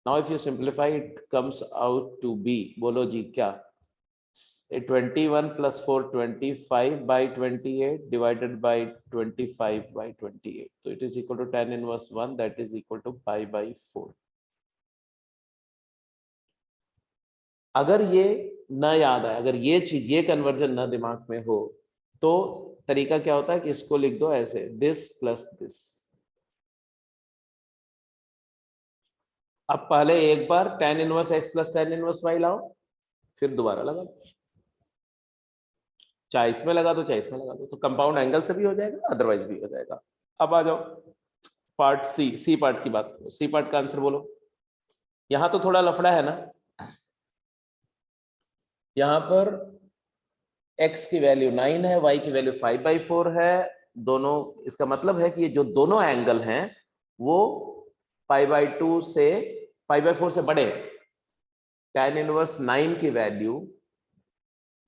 Now if you simplify, it comes out to be, बोलो जी क्या, 21 plus 4 25/28 divided by 25/28, so it is equal to tan inverse 1, that is equal to π/4। अगर ये न याद आए, अगर ये चीज, ये कन्वर्जन न दिमाग में हो, तो तरीका क्या होता है कि इसको लिख दो ऐसे, दिस प्लस दिस। अब पहले एक बार tan inverse x plus tan inverse y लाओ, फिर दोबारा लगा दो, चाहे इसमें लगा दो चाहे इसमें लगा दो, तो कंपाउंड एंगल से भी हो जाएगा, अदरवाइज भी हो जाएगा। अब आ जाओ पार्ट सी पार्ट की बात करो। सी पार्ट का आंसर बोलो। यहां तो थोड़ा लफड़ा है ना, यहाँ पर x की वैल्यू 9 है, y की वैल्यू 5/4 है। दोनों, इसका मतलब है कि ये जो दोनों एंगल हैं वो π/2 से π/4 से बड़े हैं। tan इनवर्स 9 की value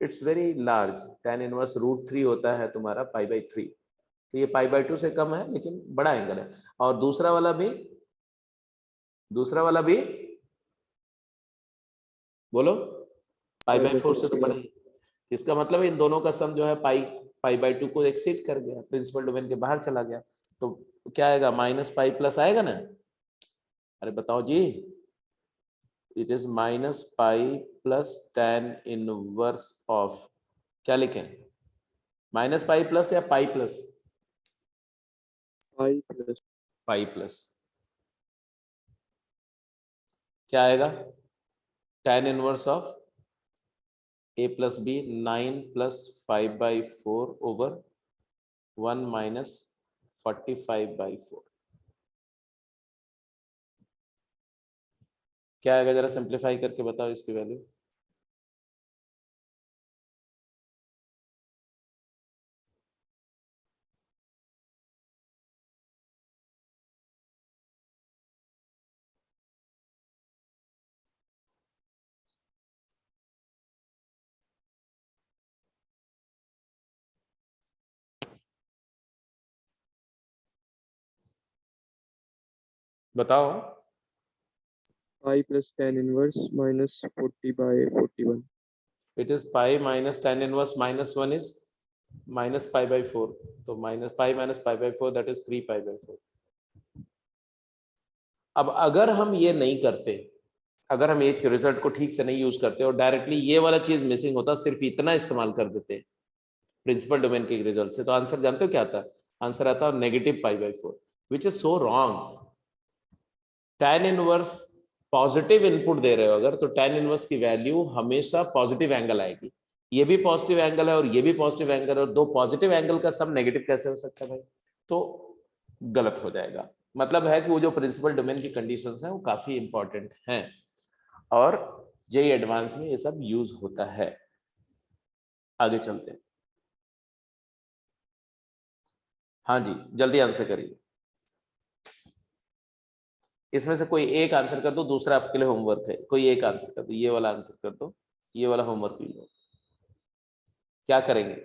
it's very large, tan inverse √3 होता है तुम्हारा π/3, तो ये π/2 से कम है लेकिन बड़ा एंगल है। और दूसरा वाला भी बोलो π/4 से तो बड़ा है। इसका मतलब है इन दोनों का सम जो है π/2 को एक्सीड कर गया, प्रिंसिपल डोमेन के बाहर चला गया, तो क्या आएगा, -π प्लस आएगा ना। अरे बताओ जी, it is -π plus tan inverse of, क्या लिखें, -π प्लस या पाई प्लस? पाई प्लस क्या आएगा, tan inverse of a plus b 9 plus 5/4 over 1 minus 45/4। क्या आएगा, जरा सिंप्लीफाई करके बताओ इसकी वैल्यू। बताओ। Pi plus tan inverse -40/41। It is pi minus tan inverse -1 is -π/4, तो -π माइनस π/4 दैट इज 3π/4। अब अगर हम ये नहीं करते, अगर हम एक रिजल्ट को ठीक से नहीं यूज करते और डायरेक्टली ये वाला चीज मिसिंग होता, सिर्फ इतना इस्तेमाल कर देते प्रिंसिपल डोमेन के रिजल्ट से, तो आंसर जानते हो क्या आता? आंसर आता है -π/4, which is so wrong. tan inverse positive input दे रहे हो अगर, तो tan इनवर्स की वैल्यू हमेशा पॉजिटिव एंगल आएगी। ये भी पॉजिटिव एंगल है और ये भी पॉजिटिव एंगल है, और दो पॉजिटिव एंगल का सम नेगेटिव कैसे हो सकता है भाई? तो गलत हो जाएगा। मतलब है कि वो जो प्रिंसिपल डोमेन की कंडीशंस हैं वो काफी इंपॉर्टेंट हैं, और जेईई एडवांस में ये सब यूज होता है। आगे चलते हैं। हाँ जी, जल्दी आंसर करिए। इसमें से कोई एक आंसर कर दो, दूसरा आपके लिए होमवर्क है। कोई एक आंसर कर दो, ये वाला आंसर कर दो, ये वाला होमवर्क लो। क्या करेंगे?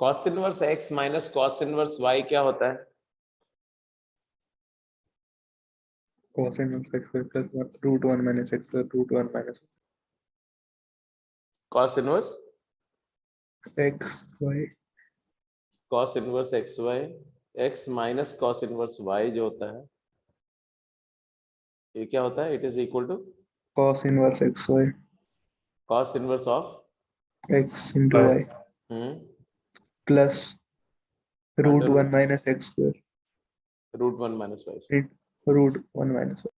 cos inverse x minus cos inverse y क्या होता है? cos inverse x plus √1 minus x plus √1 minus cos inverse x y cos inverse xy, x minus cos inverse y जो होता है, ये क्या होता है? It is equal to cos inverse xy cos inverse of x into y plus √1 minus x square √1 minus y। it √1 minus y.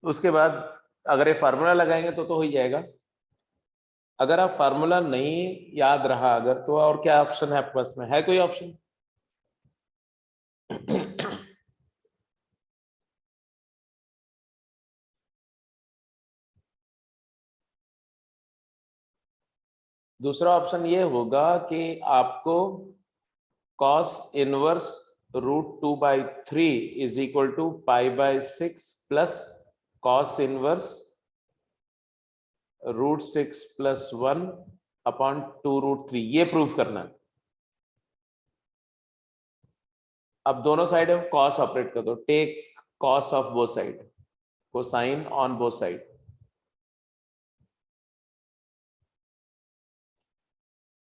उसके बाद अगर ये फार्मूला लगाएंगे तो हो ही जाएगा। अगर आप फार्मूला नहीं याद रहा अगर, तो और क्या ऑप्शन है आपके पास में? है कोई ऑप्शन? दूसरा ऑप्शन ये होगा कि आपको cos inverse √2/3 is equal to π/6 plus cos inverse √6 + 1 upon 2√3 ये प्रूव करना है। अब दोनों साइड में cos ऑपरेट कर दो, take cos of both side, cosine on both side.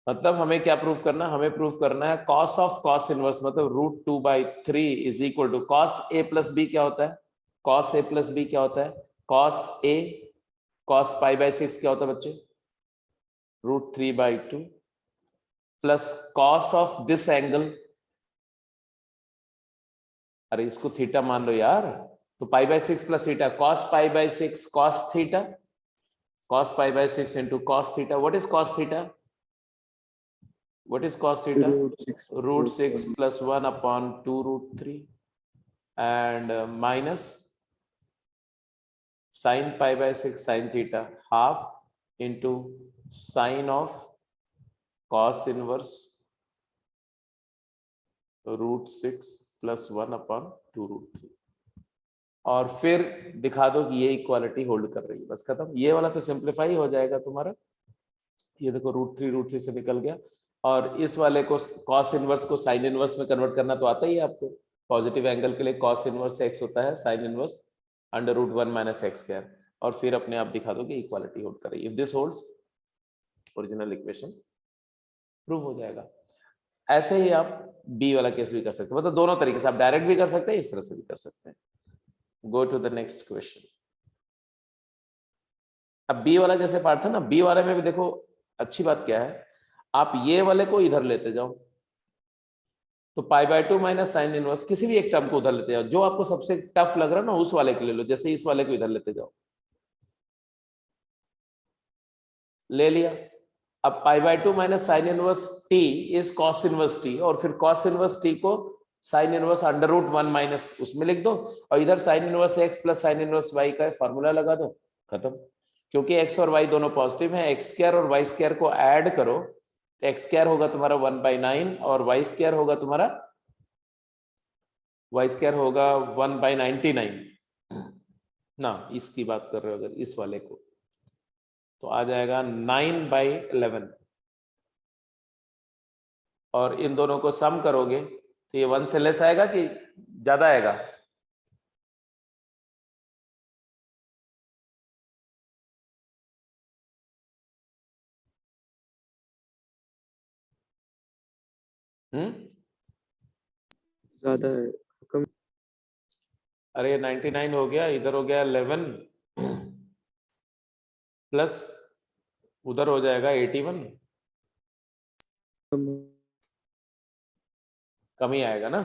मतलब हमें क्या प्रूफ करना है, हमें प्रूफ करना है cos ऑफ cos इनवर्स मतलब √2/3 is equal to cos a + b क्या होता है, cos a + b क्या होता है, cos a cos π/6 क्या होता है बच्चे, √3/2 plus cos of this angle, अरे इसको थीटा मान लो यार, तो π/6 plus theta, cos π/6 cos theta, cos π/6 into cos theta. What is cos theta? What is cos theta? √6 plus 1 upon 2√3 and minus sin π/6 sin theta half into sin of cos inverse √6 plus 1 upon 2√3 और फिर दिखा दो कि ये equality hold कर रही है, बस खत्म। ये वाला तो सिंप्लीफाई हो जाएगा तुम्हारा, ये देखो √3 से निकल गया। और इस वाले को cos इनवर्स को sin इनवर्स में कन्वर्ट करना तो आता ही है आपको, पॉजिटिव एंगल के लिए cos इनवर्स x होता है sin इनवर्स √1 - x², और फिर अपने आप दिखा दो कि इक्वालिटी होल्ड कर रही है। If this holds original equation prove हो जाएगा। ऐसे ही आप बी वाला केस भी कर सकते हैं, मतलब दोनों तरीके से आप डायरेक्ट भी कर सकते हैं, इस तरह से भी कर सकते हैं। Go to the next question. अब बी वाला जैसे पार्ट था ना, बी वाले में भी देखो अच्छी बात क्या है, आप ये वाले को इधर लेते जाओ, तो π/2 माइनस साइन इनवर्स किसी भी एक टर्म को उधर लेते जाओ, जो आपको सबसे टफ लग रहा है ना उस वाले को ले लो, जैसे इस वाले को इधर लेते जाओ, ले लिया। अब π/2 minus sine inverse t is cos inverse t, और फिर cos इनवर्स t को साइन इनवर्स √1 माइनस उसमें लिख दो, और इधर sine inverse x plus sine inverse y का फॉर्मूला लगा दो, खत्म। क्योंकि x और y दोनों पॉजिटिव हैं, x² और y² को ऐड करो, x² होगा तुम्हारा 1/9 और y² होगा तुम्हारा y² होगा 1/99 ना, इसकी बात कर रहे हो अगर इस वाले को, तो आ जाएगा 9/11, और इन दोनों को सम करोगे तो ये 1 से लेस आएगा कि ज्यादा आएगा, ज्यादा है, कम। अरे 99 हो गया, इधर हो गया 11 प्लस उधर हो जाएगा 81, कम ही आएगा ना।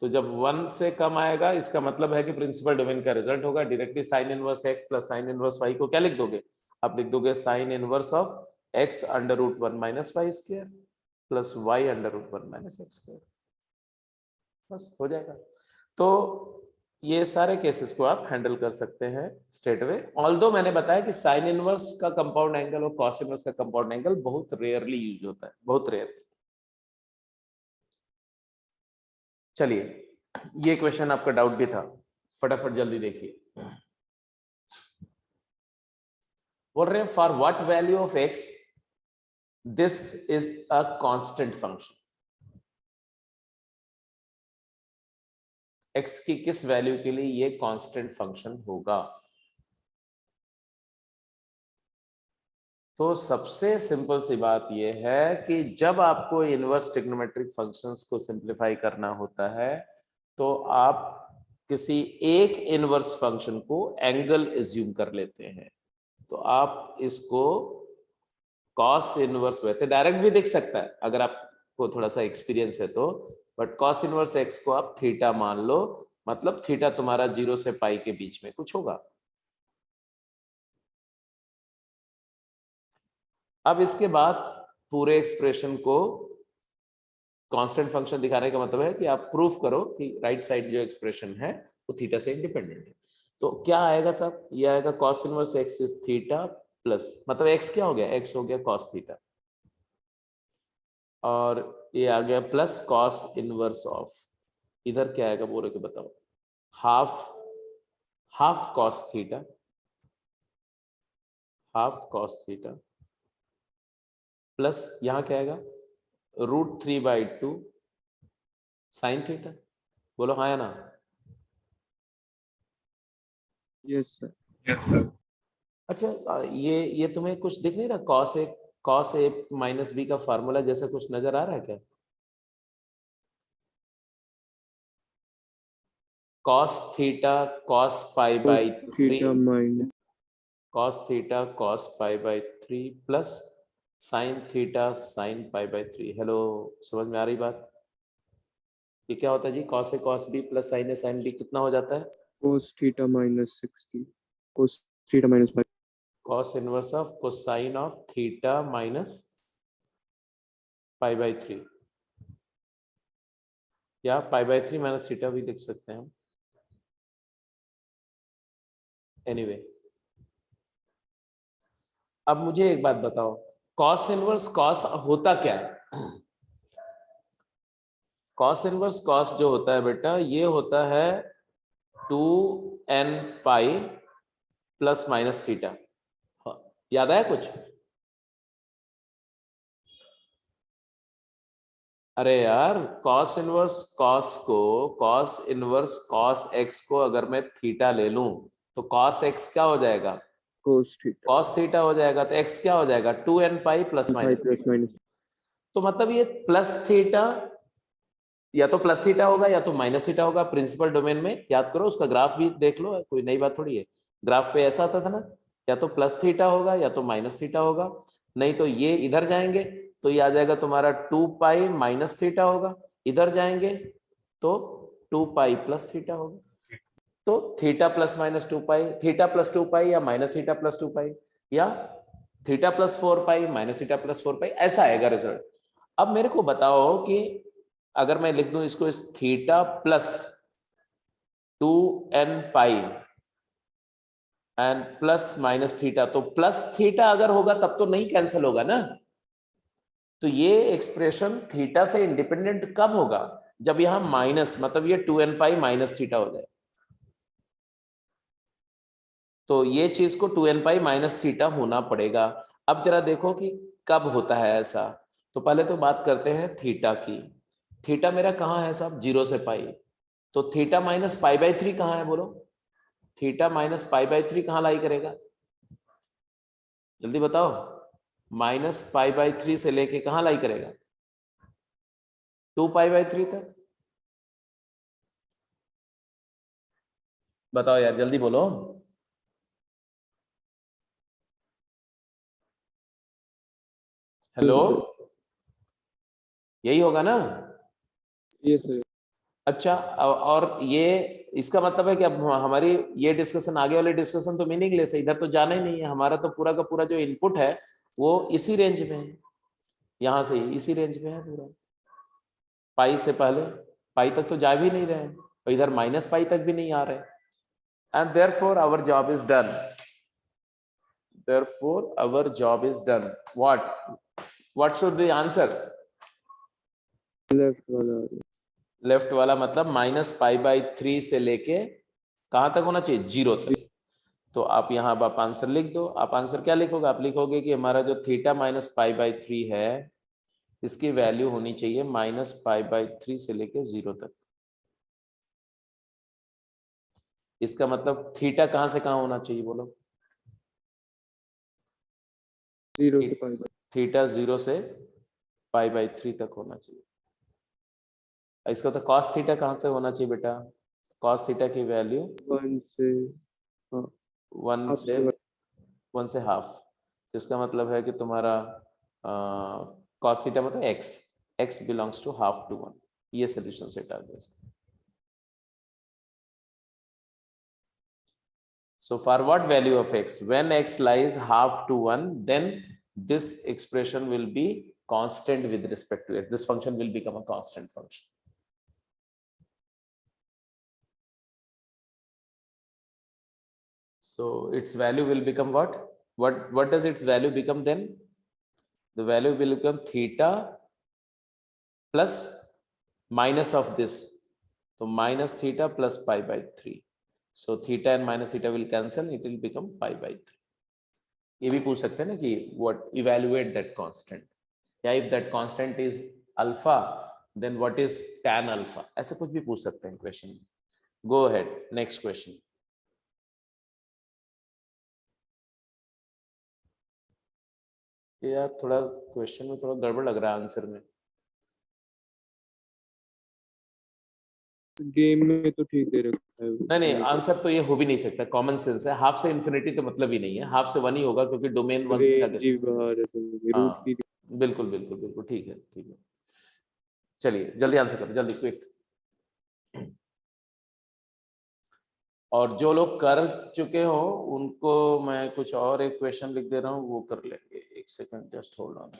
तो जब 1 से कम आएगा इसका मतलब है कि प्रिंसिपल डोमेन का रिजल्ट होगा। Directly sign inverse x plus sine inverse y को क्या लिख दोगे, आप लिख दोगे sign inverse of x √1 - y² plus y √1 - x², बस हो जाएगा। तो ये सारे केसेस को आप हैंडल कर सकते हैं स्ट्रेट अवे। ऑल्दो मैंने बताया कि साइन इनवर्स का कंपाउंड एंगल और कॉस इनवर्स का कंपाउंड एंगल बहुत रेयरली यूज होता है, बहुत रेयर। चलिए, ये क्वेश्चन आपका डाउट भी था, फटाफट जल्दी देखिए। बोल रहे हैं for what value of x this is a constant function, x की किस वैल्यू के लिए ये कांस्टेंट फंक्शन होगा। तो सबसे सिंपल सी बात ये है कि जब आपको इनवर्स ट्रिग्नोमेट्रिक फंक्शंस को सिंप्लीफाई करना होता है तो आप किसी एक इनवर्स फंक्शन को एंगल एज्यूम कर लेते हैं। तो आप इसको कॉस इनवर्स, वैसे डायरेक्ट भी दिख सकता है अगर आपको थोड़ा सा एक्सपीरियंस है तो, बट कॉस इनवर्स x को आप थीटा मान लो, मतलब थीटा तुम्हारा 0 से पाई के बीच में कुछ होगा। अब इसके बाद पूरे एक्सप्रेशन को कांस्टेंट फंक्शन दिखाने का मतलब है कि आप प्रूफ करो कि राइट साइड जो एक्सप्रेशन है वो थीटा से इंडिपेंडेंट है। तो क्या आएगा साहब, ये आएगा cos inverse x is theta plus, मतलब x क्या हो गया, x हो गया cos थीटा, और ये आ गया प्लस कॉस इनवर्स ऑफ, इधर क्या आएगा बोलो के बताओ, half cos theta, half cos theta plus यहाँ क्या आएगा √3/2 साइन थीटा। बोलो हाँ या ना। Yes sir. Yes sir. अच्छा ये तुम्हें कुछ दिख नहीं रहा, कॉस ए माइनस बी का फार्मूला जैसा कुछ नजर आ रहा है क्या? Cos theta cos pi by three, theta minus cos theta cos pi by 3 plus sine theta sine pi by 3। Hello, समझ में आ रही बात? ये क्या होता है जी, cos A cos B plus sign A sine B कितना हो जाता है? Cos theta minus 60 cos theta minus 5 cos inverse of cosine of theta minus pi by 3, या पाई बाई 3 माइनस थीटा भी लिख सकते हैं हम। एनीवे अब मुझे एक बात बताओ, कॉस इनवर्स कॉस होता क्या है? कॉस इनवर्स कॉस जो होता है बेटा, ये होता है 2n pi plus minus theta. याद आया कुछ? अरे यार, कॉस इनवर्स कॉस को, कॉस इनवर्स कॉस एक्स को अगर मैं थीटा ले लूं तो कॉस एक्स क्या हो जाएगा? कोस थीटा कॉस थीटा हो जाएगा, तो एक्स क्या हो जाएगा? 2n pi plus minus plus theta. Minus तो मतलब ये प्लस थीटा या तो प्लस थीटा होगा या तो माइनस थीटा होगा प्रिंसिपल डोमेन में। याद करो, उसका ग्राफ भी देख लो, कोई नई बात थोड़ी है। ग्राफ पे ऐसा आता था ना, या तो प्लस थीटा होगा या तो माइनस थीटा होगा, नहीं तो ये इधर जाएंगे तो ये आ जाएगा तुम्हारा 2 पाई माइनस थीटा होगा, इधर जाएंगे तो 2 पाई प्लस थीटा होगा। तो थीटा प्लस माइनस 2 पाई, थीटा प्लस 2 पाई या माइनस थीटा प्लस 2 पाई, या theta plus 4 pi minus theta plus 4 पाई, ऐसा आएगा रिजल्ट। अब मेरे को बताओ कि अगर मैं लिख दूं इसको, इस theta plus 2n pi and plus minus theta, तो प्लस थीटा अगर होगा तब तो नहीं कैंसिल होगा ना। तो ये एक्सप्रेशन थीटा से इंडिपेंडेंट कब होगा? जब यहां माइनस, मतलब ये 2n पाई माइनस थीटा हो जाए। तो ये चीज को 2n पाई माइनस थीटा होना पड़ेगा। अब जरा देखो कि कब होता है ऐसा। तो पहले तो बात करते हैं थीटा की। थीटा मेरा कहाँ है साहब? 0 से पाई। तो थीटा माइनस पाई बाई 3 कहाँ है बोलो? थीटा माइनस पाई बाई 3 कहाँ लाई करेगा? जल्दी बताओ। माइनस पाई बाई 3 से लेके कहाँ लाई करेगा? 2 पाई बाई 3 तक। बताओ यार, जल्दी बोलो। हेलो, यही होगा ना? ये सर। अच्छा, और ये इसका मतलब है कि अब हमारी ये डिस्कशन, आगे वाले डिस्कशन तो मीनिंगलेस है, इधर तो जाना ही नहीं है। हमारा तो पूरा का पूरा जो इनपुट है वो इसी रेंज में है, यहां से इसी रेंज में है पूरा। पाई से पहले, पाई तक तो जा भी नहीं रहे हैं, और इधर माइनस पाई तक भी नहीं आ रहे। And therefore our job is done, therefore our job is done. What should be answer? Left वाला लेफ्ट वाला मतलब माइनस पाई बाई 3 से लेके कहां तक होना चाहिए? 0 तक। तो आप यहाँ अब आप आंसर लिख दो। आप आंसर क्या लिखोगे? आप लिखोगे कि हमारा जो थीटा माइनस पाई बाई 3 है, इसकी वैल्यू होनी चाहिए माइनस पाई बाई 3 से लेके 0 तक। इसका मतलब थीटा कहां से कहां होना चाहिए बोलो? 0 से पाई थीटा 0 से पाई बाई 3 तक होना चाहिए। इसका तो कॉस थीटा कहां से होना चाहिए बेटा? कॉस थीटा की वैल्यू 1 से हाँ 1 हाफ से से 1 से हाफ। तो इसका मतलब है कि तुम्हारा कॉस थीटा मतलब x belongs to half to 1। ये सोल्यूशन सेट आ गया। So for what value of x? When x lies half to 1, then this expression will be constant with respect to x. This function will become a constant function. So its value will become what? What does its value become then? The value will become theta plus minus of this, तो minus theta plus pi by 3. So theta and minus theta will cancel, it will become pi by 3. ये भी पूछ सकते हैं ना कि what evaluate that constant, या if that constant is alpha then what is tan alpha, ऐसे कुछ भी पूछ सकते हैं क्वेश्चन में. Go ahead, next question. यार थोड़ा क्वेश्चन में थोड़ा गड़बड़ लग रहा है आंसर में. गेम में तो ठीक दे रखा है नहीं नहीं, उसमें तो। आंसर तो ये हो भी नहीं सकता, कॉमन सेंस है. हाफ से इन्फिनिटी तो मतलब ही नहीं है, हाफ से 1 ही होगा क्योंकि डोमेन 1 से रेंज जाके. ही बाहर है तो रूट हाँ की। बिल्कुल बिल्कुल बिल्कुल, ठीक है ठीक है. चलिए जल्दी आंसर करो, जल्दी क्विक. और जो लोग कर चुके हो उनको मैं कुछ और एक क्वेश्चन लिख दे रहा हूँ, वो कर लेंगे. एक second, just hold on.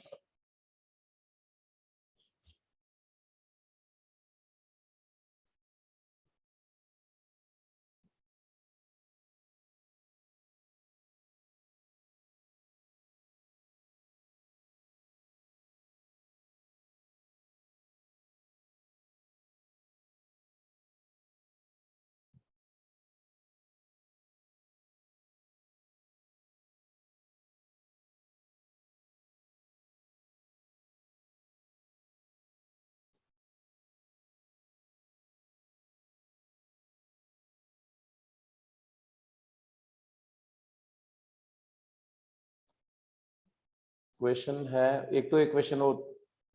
Question है, एक तो एक क्वेश्चन वो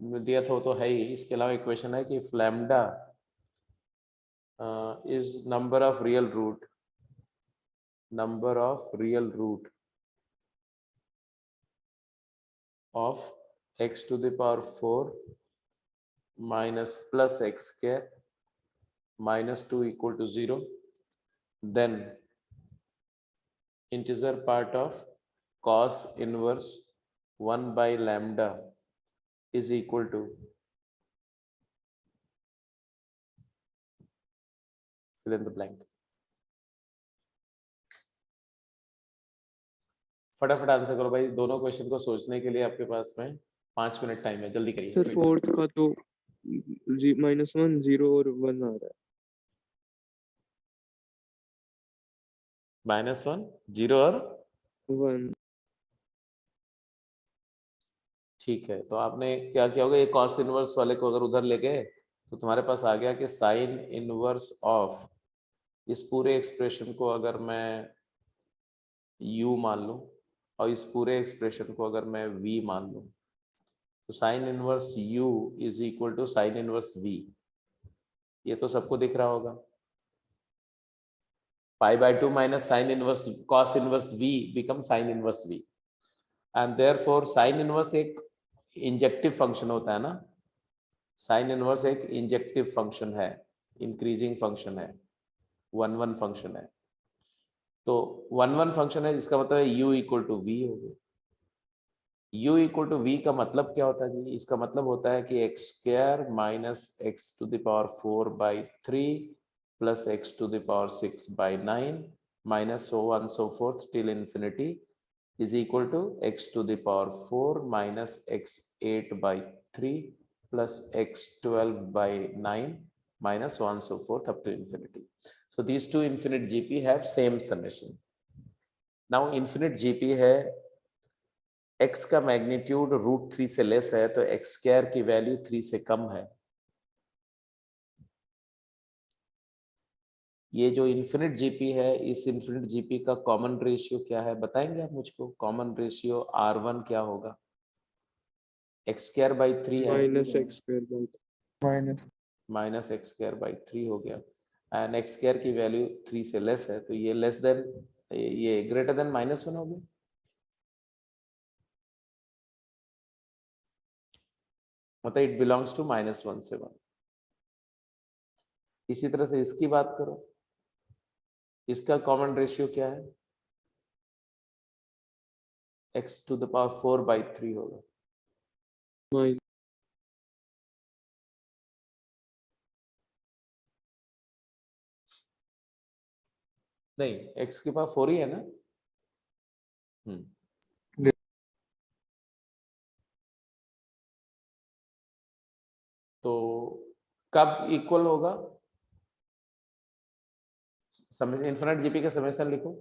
दिया था वो तो है ही, इसके अलावा एक क्वेश्चन है कि lambda is number of real root of x to the power 4 minus plus x square minus 2 equal to 0, then integer part of cos inverse 1 by lambda is equal to, fill in the blank. फटाफट answer करो भाई, दोनों question को सोचने के लिए आपके पास में 5 मिनट टाइम है, जल्दी करिए. सर फोर्थ का तो -1 0 और 1 आ रहा है. -1 0 और 1 ठीक है. तो आपने क्या किया होगा, ये कॉस इनवर्स वाले को अगर उधर ले गए तो तुम्हारे पास आ गया कि साइन इनवर्स ऑफ, इस पूरे एक्सप्रेशन को अगर मैं u मान लूं और इस पूरे एक्सप्रेशन को अगर मैं v मान लूं, तो sine inverse u is equal to sine inverse v. ये तो सबको दिख रहा होगा. Pi by 2 minus sine inverse cos inverse v become sine inverse v, and therefore sine inverse एक इंजेक्टिव फंक्शन होता है ना. साइन इनवर्स एक इंजेक्टिव फंक्शन है, इंक्रीजिंग फंक्शन है, 1 1 फंक्शन है. तो 1 1 फंक्शन है, जिसका मतलब है u इक्वल टू वी हो गया. u इक्वल टू वी का मतलब क्या होता है जी? इसका मतलब होता है कि x square minus x to the power 4 by 3 plus x to the power 6 by 9 minus so on so forth till infinity is equal to x to the power 4 minus x 8 by 3 plus x 12 by 9 minus so on so forth up to infinity. So these two infinite GP have same summation. Now infinite GP है, x का magnitude √3 से less है तो x square की value 3 से कम है. ये जो इन्फिनिट जीपी है, इस इन्फिनिट जीपी का कॉमन रेशियो क्या है बताएंगे आप मुझको? कॉमन रेशियो R1 क्या होगा? एक्स स्क्वायर बाई 3 है, -x square by minus x square by 3 हो गया, एंड एक्स स्क्वायर की वैल्यू 3 से लेस है तो ये लेस देन, ये ग्रेटर देन -1 हो गया. मतलब इट बिलोंग्स टू -1 से 1. इसी तरह से इसकी बात करो, इसका कॉमन रेशियो क्या है? x to the power 4 by 3 होगा. -. नहीं, x के पास 4 ही है ना. हम्म, तो कब इक्वल होगा? इन्फिनिट जीपी का समेशन लिखो।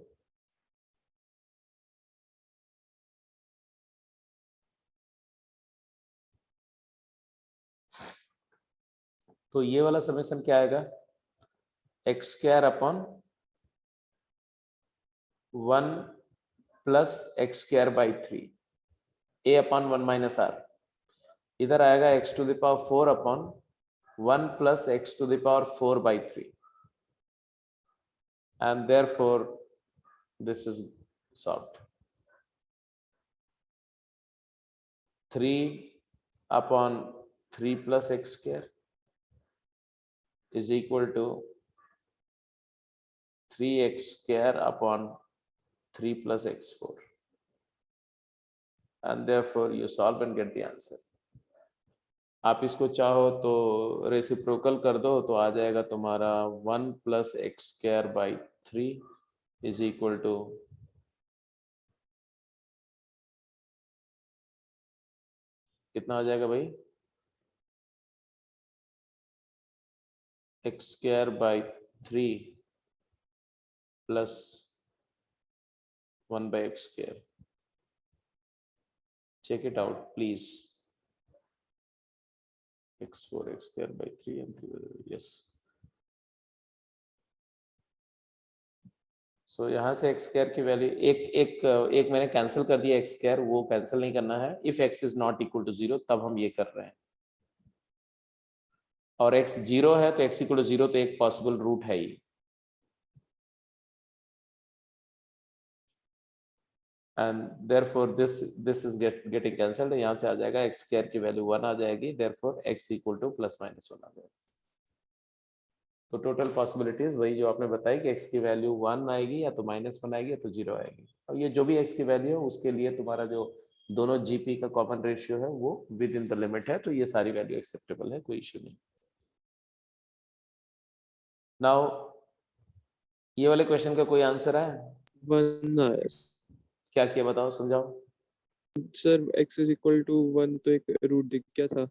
तो ये वाला समेशन क्या आएगा? X square upon 1 plus x square by 3 a upon 1 minus r. इधर आएगा x to the power 4 upon 1 plus x to the power 4 by 3 and therefore this is solved. 3 upon 3 plus x square is equal to 3x square upon 3 plus x4 and therefore you solve and get the answer. आप इसको चाहो तो reciprocal कर दो तो आ जाएगा तुम्हारा 1 plus x square by 3 is equal to कितना आ जाएगा भाई? X square by 3 plus 1 by x square. Check it out please. x4 x square by 3 and 3 yes. So यहाँ से x square की वैल्यू एक मैंने कैंसिल कर दिया x square, वो कैंसिल नहीं करना है। if x is not equal to 0 तब हम ये कर रहे हैं, और x 0 है तो x equal to 0 तो एक पॉसिबल रूट है ही, and therefore this is getting cancelled। यहाँ से आ जाएगा x square की वैल्यू 1 आ जाएगी, therefore x equal to plus minus 1 आ जाएगा। तो टोटल पॉसिबिलिटीज वही जो आपने बताई कि x की वैल्यू 1 आएगी या तो -1 आएगी या तो 0 आएगी, और ये जो भी x की वैल्यू है उसके लिए तुम्हारा जो दोनों जीपी का कॉमन रेशियो है वो विद इन द लिमिट है, तो ये सारी वैल्यू एक्सेप्टेबल है, कोई इश्यू नहीं। नाउ ये वाले क्वेश्चन का कोई आंसर है? 1 आया क्या किया बताओ, समझाओ। Sir. x is equal to 1 तो एक रूट दिख गया था।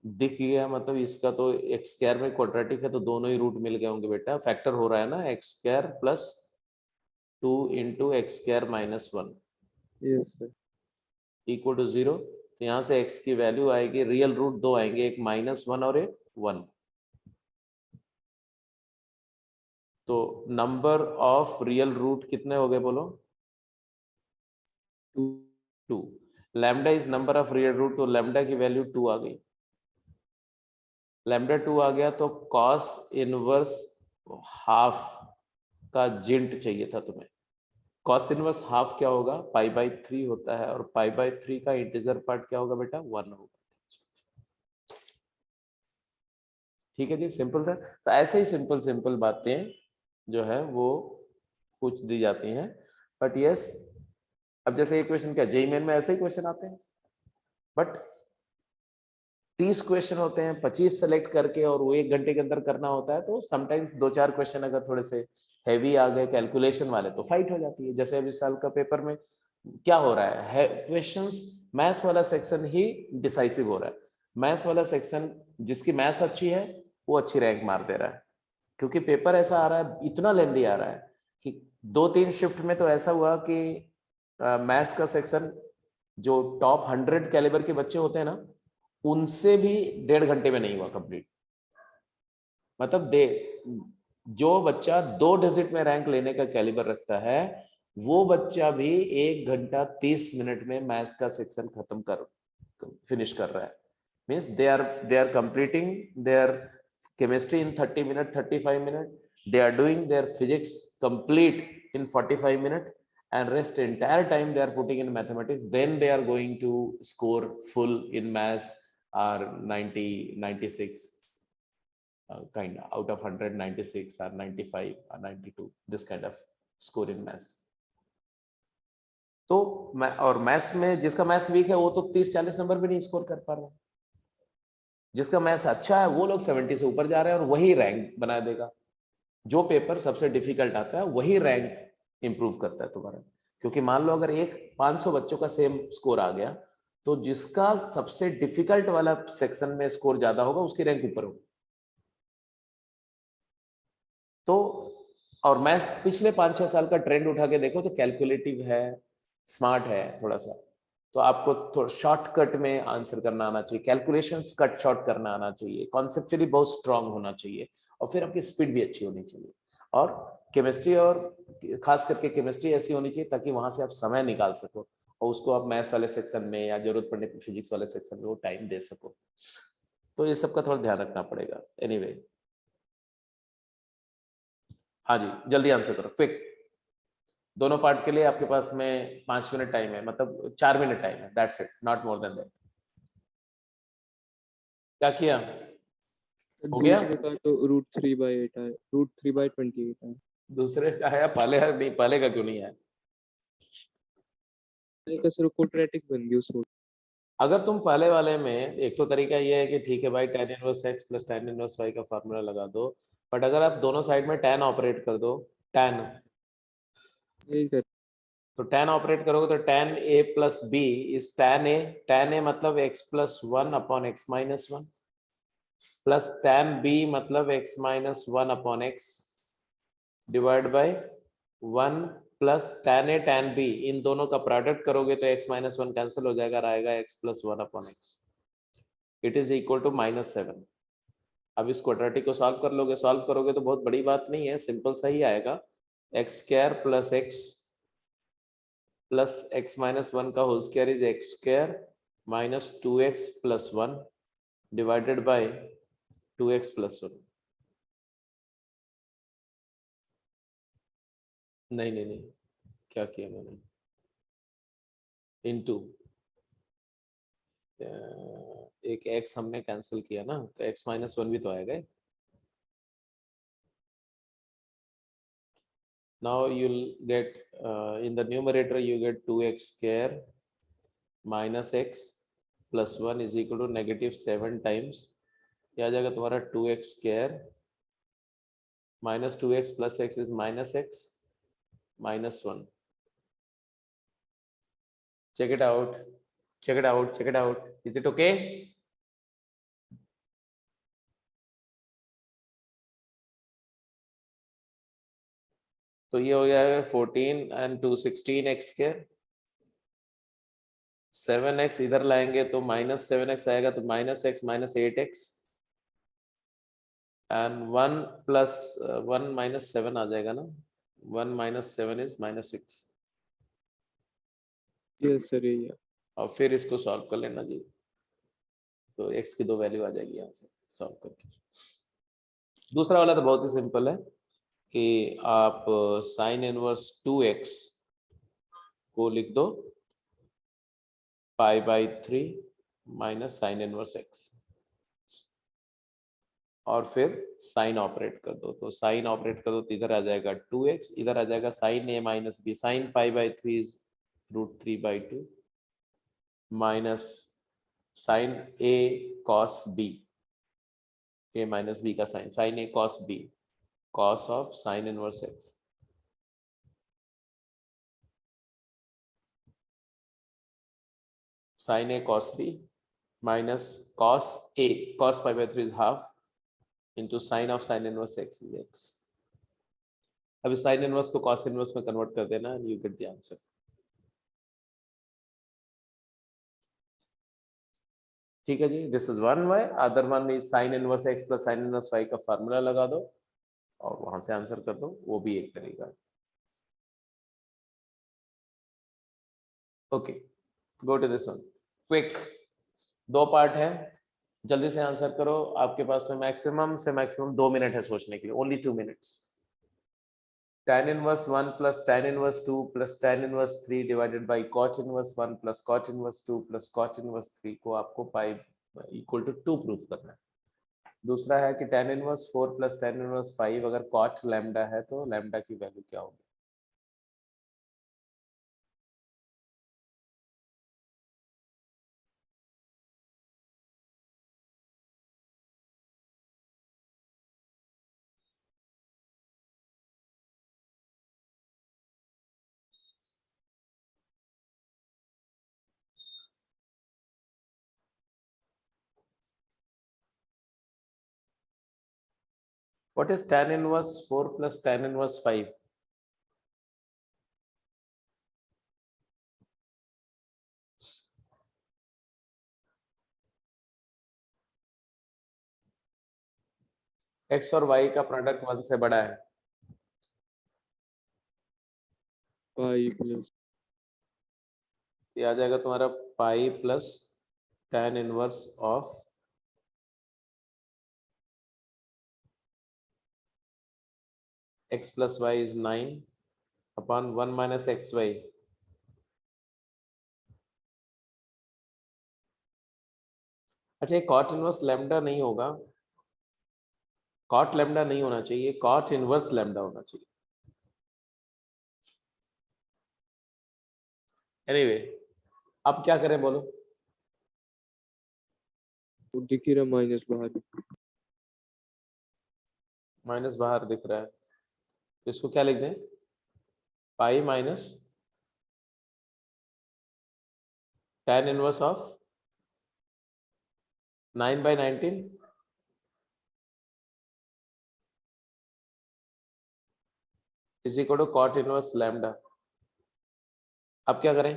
दिख गया मतलब इसका तो एक्स स्क्वायर में क्वाड्रेटिक है तो दोनों ही रूट मिल गए होंगे बेटा, फैक्टर हो रहा है ना, x square plus 2 into x square minus 1 yes sir. Equal to 0। तो यहाँ से x की वैल्यू आएगी, रियल रूट दो आएंगे, एक -1 और एक 1। तो नंबर ऑफ रियल रूट कितने हो गए बोलो? 2। Lambda is number of real root, तो लैम्डा की वैल्यू 2 आ गई। लैम्डा 2 आ गया तो कॉस इनवर्स हाफ का जिंट चाहिए था तुम्हें। कॉस इनवर्स हाफ क्या होगा? π/3 होता है, और π/3 का इंटीजर पार्ट क्या होगा बेटा? 1 होगा। ठीक है जी, सिंपल था। तो ऐसे ही सिंपल बातें जो है वो पूछ दी जाती हैं, बट यस अब जैसे ये क्वेश्चन क्या जेईई मेन में ऐसे ही क्वेश्चन आते हैं, बट 30 क्वेश्चन होते हैं, 25 सेलेक्ट करके और वो 1 घंटे के अंदर करना होता है, तो समटाइम्स 2-4 क्वेश्चन अगर थोड़े से हैवी आ गए कैलकुलेशन वाले तो फाइट हो जाती है। जैसे अब इस साल का पेपर में क्या हो रहा है, क्वेश्चंस मैथ्स वाला सेक्शन ही डिसाइसिव हो रहा है। मैथ्स वाला सेक्शन जिसकी मैथ्स अच्छी है वो अच्छी रैंक मार दे रहा है, क्योंकि पेपर ऐसा आ रहा है, इतना लेंदी आ रहा है कि 2-3 शिफ्ट में तो ऐसा हुआ कि मैथ्स का सेक्शन जो टॉप 100 कैलिबर के बच्चे होते हैं ना, उनसे भी 1.5 घंटे में नहीं हुआ कंप्लीट। मतलब जो बच्चा 2 डिजिट में रैंक लेने का कैलिबर रखता है, वो बच्चा भी 1 घंटा 30 मिनट में मैथ्स का सेक्शन खत्म फिनिश कर रहा है। Means they are completing their chemistry in 30 minute 35 minute, they are doing their physics complete in 45 minutes, and rest entire time they are putting in mathematics, then they are going to score full in maths or 96 kind of out of 100, 96 or 95 or 92, this kind of score in maths। तो और maths में जिसका maths weak है वो तो 30-40 number भी नहीं score कर पा रहा, जिसका मैथ्स अच्छा है वो लोग 70 से ऊपर जा रहे हैं और वही रैंक बना देगा। जो पेपर सबसे डिफिकल्ट आता है वही रैंक इंप्रूव करता है तुम्हारा, क्योंकि मान लो अगर 500 बच्चों का सेम स्कोर आ गया तो जिसका सबसे डिफिकल्ट वाला सेक्शन में स्कोर ज्यादा होगा उसकी रैंक ऊपर होगी। तो और मैं पिछले 5-6 साल का ट्रेंड उठा के देखो तो कैलकुलेटिव है, स्मार्ट है थोड़ा सा, तो आपको थोड़ा शॉर्टकट में आंसर करना आना चाहिए, कैलकुलेशंस कट शॉर्ट करना आना चाहिए, कॉन्सेप्चुअली बहुत स्ट्रांग होना चाहिए, और फिर आपकी स्पीड भी अच्छी होनी चाहिए। और केमिस्ट्री, और खास करके केमिस्ट्री ऐसी होनी चाहिए ताकि वहां से आप समय निकाल सको और उसको आप मैथ्स वाले सेक्शन में या जरूरत पड़ने पर फिजिक्स वाले सेक्शन में वो टाइम दे सको। तो ये सबका थोड़ा ध्यान रखना पड़ेगा। एनीवे हाँ जी, जल्दी आंसर करो, क्विक। दोनों पार्ट के लिए आपके पास में 5 मिनट टाइम है, मतलब 4 मिनट टाइम है, that's it, not more than that. क्या किया? हो गया? दूसरे का तो √3/8 है, √3/28 है। दूसरे का है, पहले है नहीं, पहले का क्यों नहीं है? का सिर्फ क्वाड्रेटिक बन गई उसको। अगर तुम पहले वाले में, एक तो तरीका ये है कि ठीक है भाई tan inverse x plus tan inverse y का फार्मूला लगा दो, बट अगर आप दोनों साइड में tan ऑपरेट कर दो, tan, यही कर। तो tan ऑपरेट करोगे तो tan a plus b is tan a मतलब x plus 1 upon x minus 1 plus tan b मतलब x minus 1 upon x divide by 1 plus tan a tan b, इन दोनों का प्रोडक्ट करोगे तो x माइनस 1 कैंसिल हो जाएगा, रहेगा x plus 1 upon x, it is equal to -7। अब इस क्वाड्रेटिक को सॉल्व कर लोगे, सॉल्व करोगे तो बहुत बड़ी बात नहीं है, सिंपल सा ही आएगा, x square plus x minus 1 का whole square is x square minus 2x plus 1 divided by 2x plus 1। नहीं नहीं नहीं, क्या किया मैंने, इनटू एक x हमने कैंसिल किया ना, तो x माइनस 1 भी तो आएगा। Now you'll get in the numerator you get 2x square minus x plus 1 is equal to -7 times, क्या आ जाएगा तुम्हारा 2x square minus 2x plus x is minus x minus 1। check it out, check it out, check it out, is it okay? तो ये हो जाएगा 14 and 2 16x square, 7x इधर लाएंगे तो -7x आएगा, तो -x minus 8x and 1 plus 1 minus 7 आ जाएगा ना, 1 minus 7 is -6, यस सर यही है। और फिर इसको सॉल्व कर लेना जी, तो x की 2 वैल्यू आ जाएगी यहाँ से सॉल्व करके। दूसरा वाला तो बहुत ही सिंपल है कि आप साइन इनवर्स 2x को लिख दो π/3 माइनस साइन इनवर्स x, और फिर साइन ऑपरेट कर दो, तो साइन ऑपरेट कर दो तो इधर आ जाएगा 2x, इधर आ जाएगा sine a minus b, sine π/3 is √3/2 minus sine a cos b, a minus b का sine, sine a cos b, cos of sine inverse x, sine a cos b minus cos a, cos π/3 is half into sin of sin inverse x is x। अब sine inverse को cos inverse में convert कर देना and you get the answer। ठीक है जी, this is one way, other one is sine inverse x plus sine inverse y का formula लगा दो और वहां से आंसर कर दो, वो भी एक तरीका। Okay, go to this one, quick, 2 part है, जल्दी से आंसर करो, आपके पास में मैक्सिमम से मैक्सिमम 2 मिनट है सोचने के लिए, only 2 minutes. tan inverse 1 plus tan inverse 2 plus tan inverse 3 divided by cot inverse 1 plus cot inverse 2 plus cot inverse 3 को आपको पाई इक्वल टू 2 प्रूफ करना है। दूसरा है कि tan inverse 4 plus tan inverse 5 अगर cot लैम्डा है तो लैम्डा की वैल्यू क्या होगी। What is tan inverse 4 plus tan inverse 5? x और y का प्रोडक्ट 1 से बड़ा है। पाई प्लस ये आ जाएगा तुम्हारा पाई plus tan inverse of x plus y is 9 upon 1 minus xy. अच्छा, ये cot इनवर्स लैम्डा नहीं होगा, cot लैम्डा नहीं होना चाहिए, cot इनवर्स लैम्डा होना चाहिए। एनीवे, अब क्या करें बोलो? वो दिख ही रहा माइनस बाहर। माइनस बाहर दिख रहा है, तो इसको क्या लिख दें? Pi minus tan inverse of 9/19 is equal to cot inverse lambda. अब क्या करें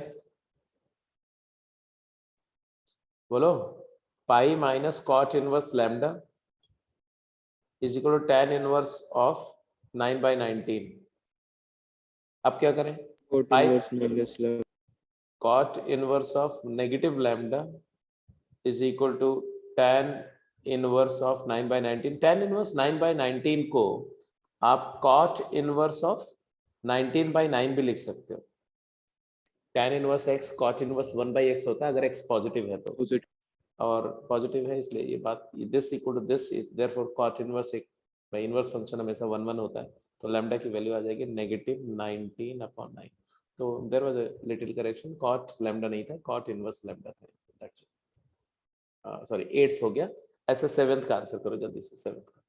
बोलो? Pi minus cot inverse lambda is equal to tan inverse of 9/19। अब क्या करें? Cot pi inverse minus cot inverse of negative lambda is equal to tan inverse of 9/19। tan inverse 9/19 को आप cot inverse of 19/9 भी लिख सकते हो। tan inverse x cot inverse 1/x होता है अगर x पॉजिटिव है तो, अपोजिट। और पॉजिटिव है इसलिए ये बात this equal to this is therefore cot inverse एक इनवर्स फंक्शन हमेशा 1 होता है, तो लैम्डा की वैल्यू आ जाएगी -19/9। तो there was a little correction, cot lambda नहीं था, कॉट इनवर्स लैम्डा था। That's it. सॉरी 8th हो गया। ऐसे 7th का आंसर करो जल्दी से। 7th का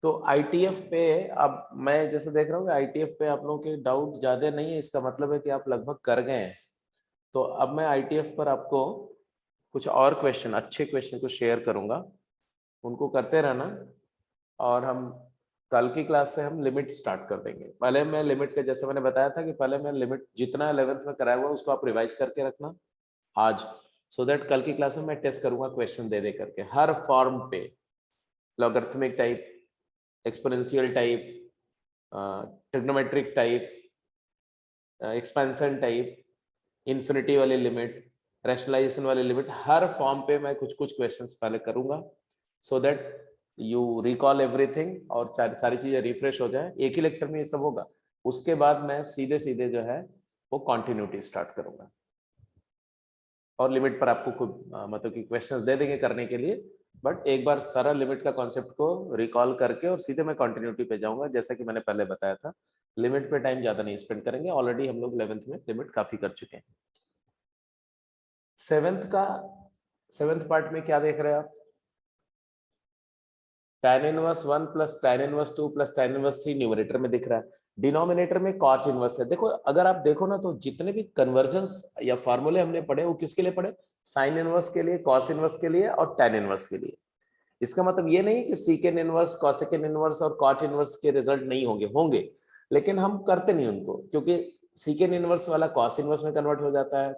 तो आईटीएफ पे अब मैं जैसे देख रहा हूँ कि आईटीएफ पे आप लोगों के डाउट ज्यादा नहीं है, इसका मतलब है कि आप लगभग कर गए हैं। तो अब मैं आईटीएफ पर आपको कुछ और क्वेश्चन, अच्छे क्वेश्चन को शेयर करूंगा, उनको करते रहना, और हम कल की क्लास से हम लिमिट स्टार्ट कर देंगे। पहले मैं लिमिट का, जैसे मैंने बताया था कि पहले मैं लिमिट जितना 11th में कराया हुआ उसको आप रिवाइज करके रखना आज, सो दैट कल की क्लास में मैं टेस्ट करूंगा क्वेश्चन दे करके हर फॉर्म पे, logarithmic type, exponential type, trigonometric type, expansion type, infinity वाली लिमिट, रैशनलाइजेशन वाली लिमिट, हर फॉर्म पे मैं कुछ कुछ क्वेश्चंस पहले करूंगा, so that you recall everything और सारी चीजें रिफ्रेश हो जाए। एक ही लेक्चर में ये सब होगा, उसके बाद मैं सीधे सीधे जो है वो कॉन्टिन्यूटी स्टार्ट करूंगा, और लिमिट पर आपको खुद मतलब कि क्वेश्चंस दे देंगे करने के लिए, बट एक बार सारा लिमिट का कॉन्सेप्ट को रिकॉल करके और सीधे मैं कॉन्टिन्यूटी पे जाऊंगा। जैसा कि मैंने पहले बताया था, लिमिट पे टाइम ज्यादा नहीं स्पेंड करेंगे, ऑलरेडी हम लोग 11th में लिमिट काफी कर चुके हैं। 7th पार्ट में क्या देख रहे हैं आप? tan inverse 1 plus tan inverse 2 plus tan inverse 3 numerator में दिख रहा है, डिनोमिनेटर में cot इनवर्स है। देखो अगर आप देखो ना, तो जितने भी कन्वर्जन्स या फार्मूले हमने पढ़े वो किसके लिए पढ़े? साइन इनवर्स के लिए, cos इनवर्स के लिए और tan इनवर्स के लिए। इसका मतलब ये नहीं कि secant इनवर्स, cosecant इनवर्स और cot इनवर्स के रिजल्ट नहीं होंगे, लेकिन हम करते नहीं उनको, क्योंकि secant इनवर्स वाला cos इनवर्स में कन्वर्ट हो जाता है,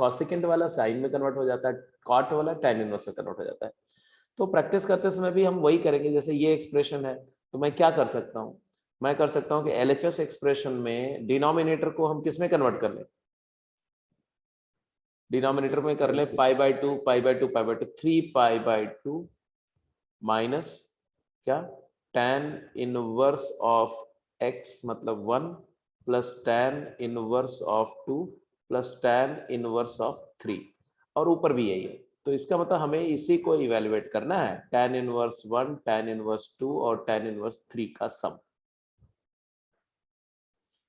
cosecant वाला साइन में कन्वर्ट हो जाता है, cot वाला tan इनवर्स में कन्वर्ट हो जाता है। तो प्रैक्टिस करते समय भी हम वही करेंगे। जैसे ये एक्सप्रेशन है, तो मैं क्या कर सकता हूँ? मैं कर सकता हूँ कि एलएचएस एक्सप्रेशन में डिनोमिनेटर को हम किस में कन्वर्ट कर ले? डिनोमिनेटर में कर ले π/2 π/2 π/2 3π/2 माइनस क्या tan इनवर्स ऑफ x मतलब 1 plus tan inverse of 2 plus tan inverse of 3, और ऊपर भी यही है। तो इसका मतलब हमें इसी को इवेलुएट करना है, tan इनवर्स 1, tan इनवर्स 2 और tan इनवर्स 3 का सम।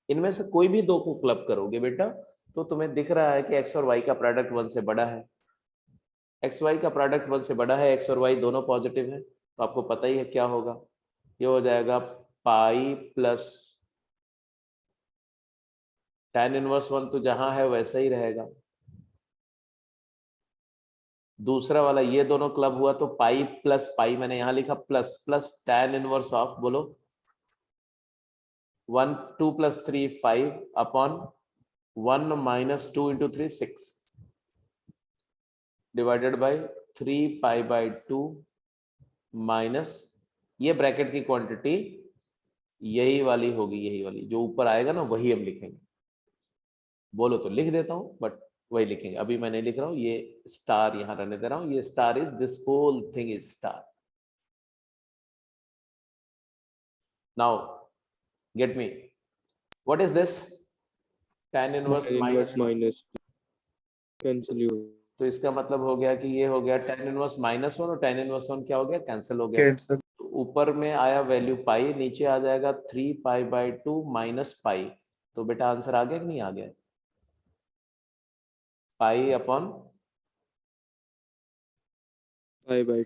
इनमें से कोई भी दो को क्लब करोगे बेटा, तो तुम्हें दिख रहा है कि x और y का प्रोडक्ट 1 से बड़ा है, एक्स वाई का प्रोडक्ट 1 से बड़ा है, x और y दोनों पॉजिटिव है, तो आपको पता ही है क्या होगा। ये हो जाएगा पाई प्लस tan इनवर्स 1 तो जहां है वैसा ही रहेगा। दूसरा वाला ये दोनों क्लब हुआ तो पाई प्लस पाई, मैंने यहां लिखा plus plus tan inverse of, बोलो 1 2 + 3 5 अपॉन 1 - 2 × 3 6 डिवाइडेड बाय 3π/2 माइनस ये ब्रैकेट की क्वांटिटी यही वाली होगी, यही वाली जो ऊपर आएगा ना वही हम लिखेंगे। बोलो तो लिख देता हूं बट वही लिखेंगे, अभी मैं नहीं लिख रहा हूं, ये स्टार यहां रहने दे रहा हूं, ये star is this whole thing is star. Now get me, what is this? tan inverse tan minus inverse minus cancel हो तो इसका मतलब हो गया कि ये हो गया tan इनवर्स -1 और tan इनवर्स 1 क्या हो गया? कैंसिल हो गया। कैंसिल। तो ऊपर में आया वैल्यू पाई, नीचे आ जाएगा 3π/2 माइनस पाई। तो बेटा आंसर आ गया कि नहीं आ गया? Pi upon π/2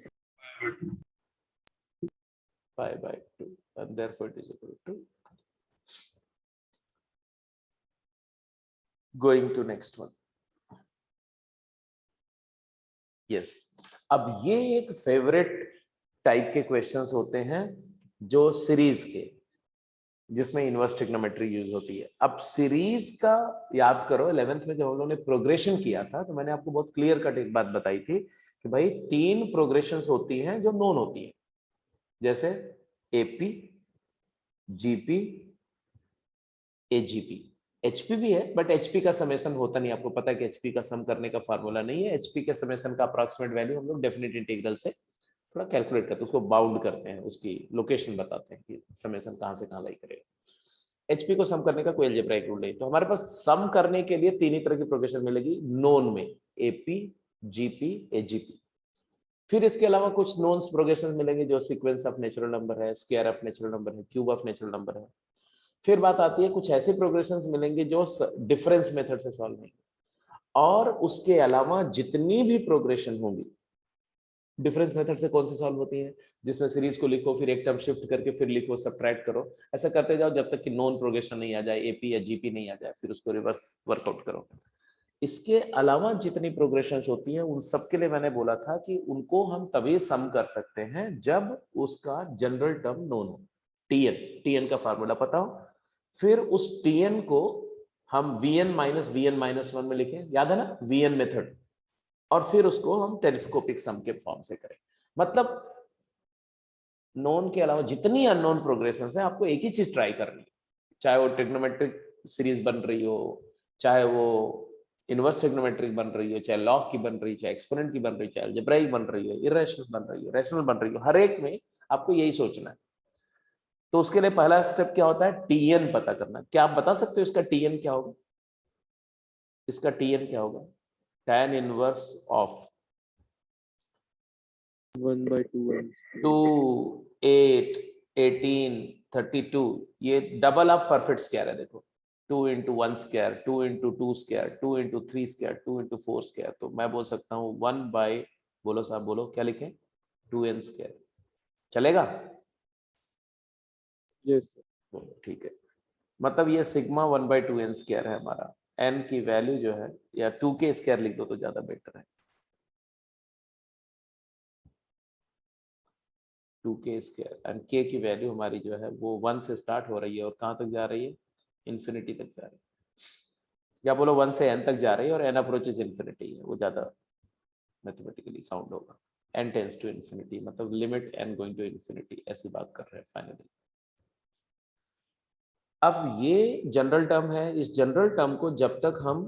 π/2 and therefore it is equal to going to next one. yes, अब ये एक फेवरेट टाइप के क्वेश्चंस होते हैं जो सीरीज के, जिसमें इनवर्स ट्रिग्नोमेट्री यूज होती है। अब सीरीज का याद करो, 11th में जब हम लोगों ने प्रोग्रेशन किया था तो मैंने आपको बहुत क्लियर कट एक बात बताई थी कि भाई 3 प्रोग्रेशंस होती हैं जो नोन होती हैं, जैसे एपी, जीपी, एजीपी। एचपी भी है बट एचपी का समेशन होता नहीं, आपको पता है कि एचपी का सम करने का फार्मूला नहीं है। एचपी के समेशन का अप्रॉक्सिमेट वैल्यू हम लोग डेफिनेट इंटीग्रल से थोड़ा कैलकुलेट करते हैं, उसको बाउंड करते हैं, उसकी लोकेशन बताते हैं कि समेशन कहां से कहां लाई करेगा। एचपी को सम करने का कोई अलजेब्राइक रूल नहीं। तो हमारे पास सम करने के लिए 3 ही तरह की प्रोग्रेशन मिलेगी नोन में, एपी, जीपी, एजीपी। फिर इसके अलावा कुछ नोन्स प्रोग्रेशन मिलेंगे जो सीक्वेंस ऑफ नेचुरल नंबर है, स्क्वायर ऑफ नेचुरल नंबर है, क्यूब ऑफ नेचुरल नंबर है। फिर बात आती है कुछ ऐसे प्रोग्रेशंस मिलेंगे जो डिफरेंस मेथड से सॉल्व नहीं, और उसके अलावा जितनी भी प्रोग्रेशन होंगी डिफरेंस मेथड से कौन सी सॉल्व होती है, जिसमें सीरीज को लिखो फिर एक टर्म शिफ्ट करके फिर लिखो, सब्ट्रैक्ट करो, ऐसा करते जाओ जब तक कि नॉन प्रोग्रेशन नहीं आ जाए, एपी या जीपी नहीं आ जाए, फिर उसको रिवर्स वर्कआउट करो। इसके अलावा जितनी प्रोग्रेशंस होती हैं उन सब के लिए मैंने बोला था कि उनको हम तभी सम कर सकते हैं जब उसका जनरल टर्म नोन हो, टीएन का फार्मूला पता हो, फिर उस टीएन को हम वीएन माइनस 1 में लिखें, याद है ना वीएन मेथड, और फिर उसको हम टेलीस्कोपिक सम के फॉर्म से करें। मतलब नोन के अलावा जितनी अननोन प्रोग्रेशंस है आपको एक ही चीज ट्राई करनी है, चाहे वो ट्रिग्नोमेट्रिक सीरीज बन रही हो, चाहे वो इनवर्स ट्रिग्नोमेट्रिक बन रही हो, चाहे लॉग की बन रही है, चाहे एक्सपोनेंट की बन रही है, चाहे अलजेब्राइक बन रही है, इरेशनल बन रही है, रैशनल बन रही है, हर एक में आपको यही सोचना है। तो उसके लिए पहला स्टेप क्या होता है? टीएन पता करना। क्या आप बता सकते हो इसका टीएन क्या होगा? इसका टीएन क्या होगा? tan इनवर्स ऑफ 1/2 2 8 18 32, ये डबल ऑफ परफेक्ट स्क्वायर है। देखो 2 × 1 स्क्वायर, 2 × 2 स्क्वायर, 2 × 3 स्क्वायर, 2 × 4 स्क्वायर। तो मैं बोल सकता हूँ 1/ बोलो साहब बोलो क्या लिखें? 2n स्क्वायर चलेगा? यस ठीक है, मतलब ये सिग्मा 1/2n स्क्वायर है हमारा। n की वैल्यू जो है, या 2k स्क्वायर लिख दो तो ज्यादा बेटर है, 2k स्क्वायर, एंड k की वैल्यू हमारी जो है वो 1 से स्टार्ट हो रही है और कहां तक जा रही है? इन्फिनिटी तक जा रही है, या बोलो 1 से n तक जा रही है और n अप्रोचेस इन्फिनिटी है, वो ज्यादा मैथमेटिकली साउंड होगा। n टेंड्स टू इन्फिनिटी मतलब limit n going to infinity, ऐसी बात कर रहे हैं फाइनली। अब ये जनरल टर्म है, इस जनरल टर्म को जब तक हम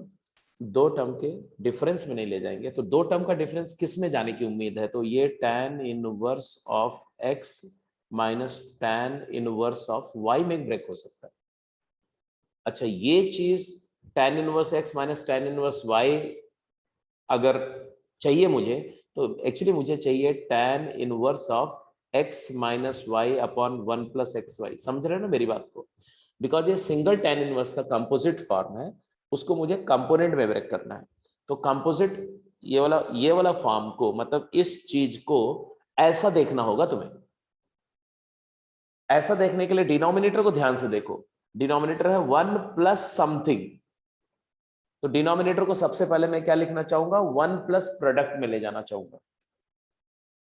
दो टर्म के डिफरेंस में नहीं ले जाएंगे, तो दो टर्म का डिफरेंस किस में जाने की उम्मीद है? तो ये tan inverse of x minus tan inverse of y में ब्रेक हो सकता है। अच्छा, ये चीज tan inverse x minus tan inverse y अगर चाहिए मुझे, तो एक्चुअली मुझे चाहिए tan inverse of x minus y upon 1 + xy। समझ रहे हो ना मेरी बात को? बिकॉज ये सिंगल tan इनवर्स का कंपोजिट फॉर्म है, उसको मुझे कंपोनेंट में ब्रेक करना है। तो कंपोजिट ये वाला फॉर्म को, मतलब इस चीज को ऐसा देखना होगा तुम्हें, ऐसा देखने के लिए डिनोमिनेटर को ध्यान से देखो, डिनोमिनेटर है 1 प्लस समथिंग, तो डिनोमिनेटर को सबसे पहले मैं क्या लिखना चाहूंगा, 1 प्लस प्रोडक्ट में ले जाना चाहूंगा।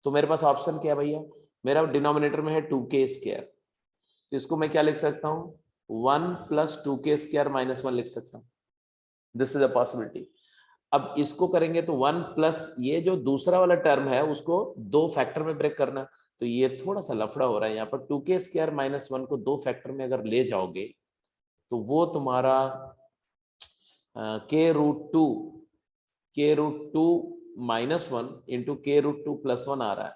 तो मेरे पास ऑप्शन क्या है भैया, मेरा डिनोमिनेटर में है 2k², तो इसको मैं क्या लिख सकता हूं, 1 प्लस 2k² माइनस 1 लिख सकता हूं, दिस इज अ पॉसिबिलिटी। अब इसको करेंगे तो 1 प्लस ये जो दूसरा वाला टर्म है उसको 2 फैक्टर में ब्रेक करना, तो ये थोड़ा सा लफड़ा हो रहा है यहाँ पर। 2k² माइनस 1 को 2 फैक्टर में अगर ले जाओगे तो वो तुम्हारा k√2 minus 1 into k√2 plus 1 आ रहा है।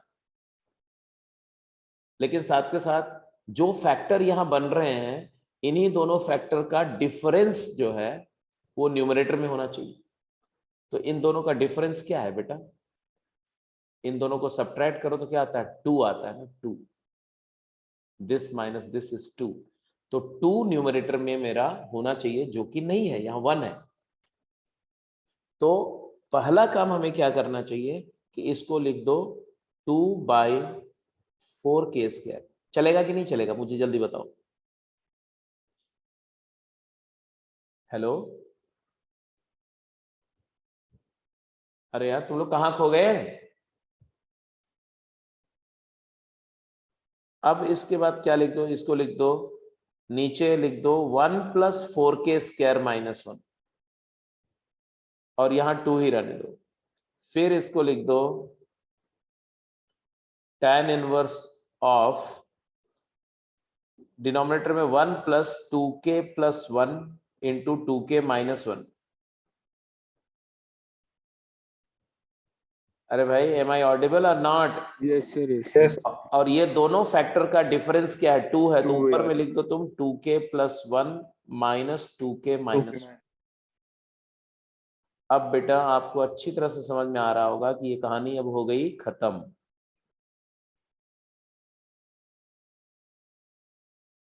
लेकिन साथ के साथ जो फैक्टर यहां बन रहे हैं, इन्हीं दोनों फैक्टर का डिफरेंस जो है वो न्यूमरेटर में होना चाहिए। तो इन दोनों का डिफरेंस क्या है बेटा, इन दोनों को सब्ट्रैक्ट करो तो क्या आता है, 2 आता है ना, 2, दिस माइनस दिस इज 2, तो 2 न्यूमरेटर में मेरा होना चाहिए, जो कि नहीं है, यहां 1 है। तो पहला काम हमें क्या करना चाहिए कि इसको लिख दो 2/4k²। चलेगा कि नहीं चलेगा, मुझे जल्दी बताओ। हेलो, अरे यार तुम लोग कहाँ खो गए। अब इसके बाद क्या लिख दो, इसको लिख दो, नीचे लिख दो 1 प्लस 4k² माइनस 1, और यहां 2 ही रहने दो। फिर इसको लिख दो tan इनवर्स ऑफ, डिनोमिनेटर में 1 plus 2k plus 1 into 2k minus 1। अरे भाई, एम आई ऑडिबल और not? Yes sir, yes sir. और ये दोनों फैक्टर का डिफरेंस क्या है, 2 है, तो 2 है ऊपर में यार। लिख दो तुम 2k plus 1 minus 2k minus 1। अब बेटा आपको अच्छी तरह से समझ में आ रहा होगा कि ये कहानी अब हो गई खत्म।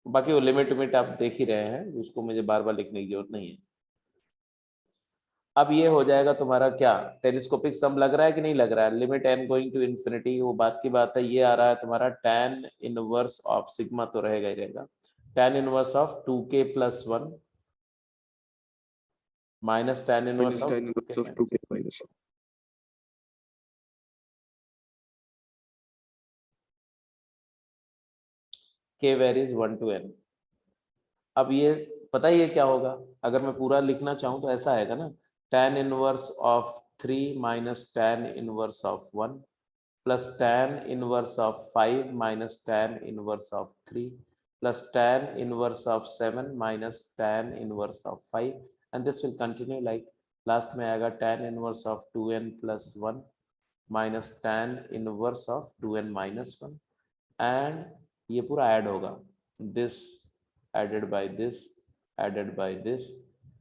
बाकी वो लिमिट आप देख ही रहे हैं, उसको मुझे बार बार लिखने की जरूरत नहीं है। अब ये हो जाएगा तुम्हारा क्या, टेलीस्कोपिक सम लग रहा है कि नहीं लग रहा है, limit n going to infinity, वो बात की बात है। ये आ रहा है तुम्हारा tan इनवर्स ऑफ सिग्मा, तो रहेगा ही रहेगा, tan inverse of 2k plus 1 minus tan inverse of 2k minus 1। k varies 1 to n। अब ये पता ही है क्या होगा, अगर मैं पूरा लिखना चाहूं तो ऐसा आएगा ना, tan inverse of 3 minus tan inverse of 1 plus tan inverse of 5 minus tan inverse of 3 plus tan inverse of 7 minus tan inverse of 5, and this will continue like, last में आएगा tan inverse of 2n plus 1 minus tan inverse of 2n minus 1, and ये पूरा add होगा, this added by this, added by this,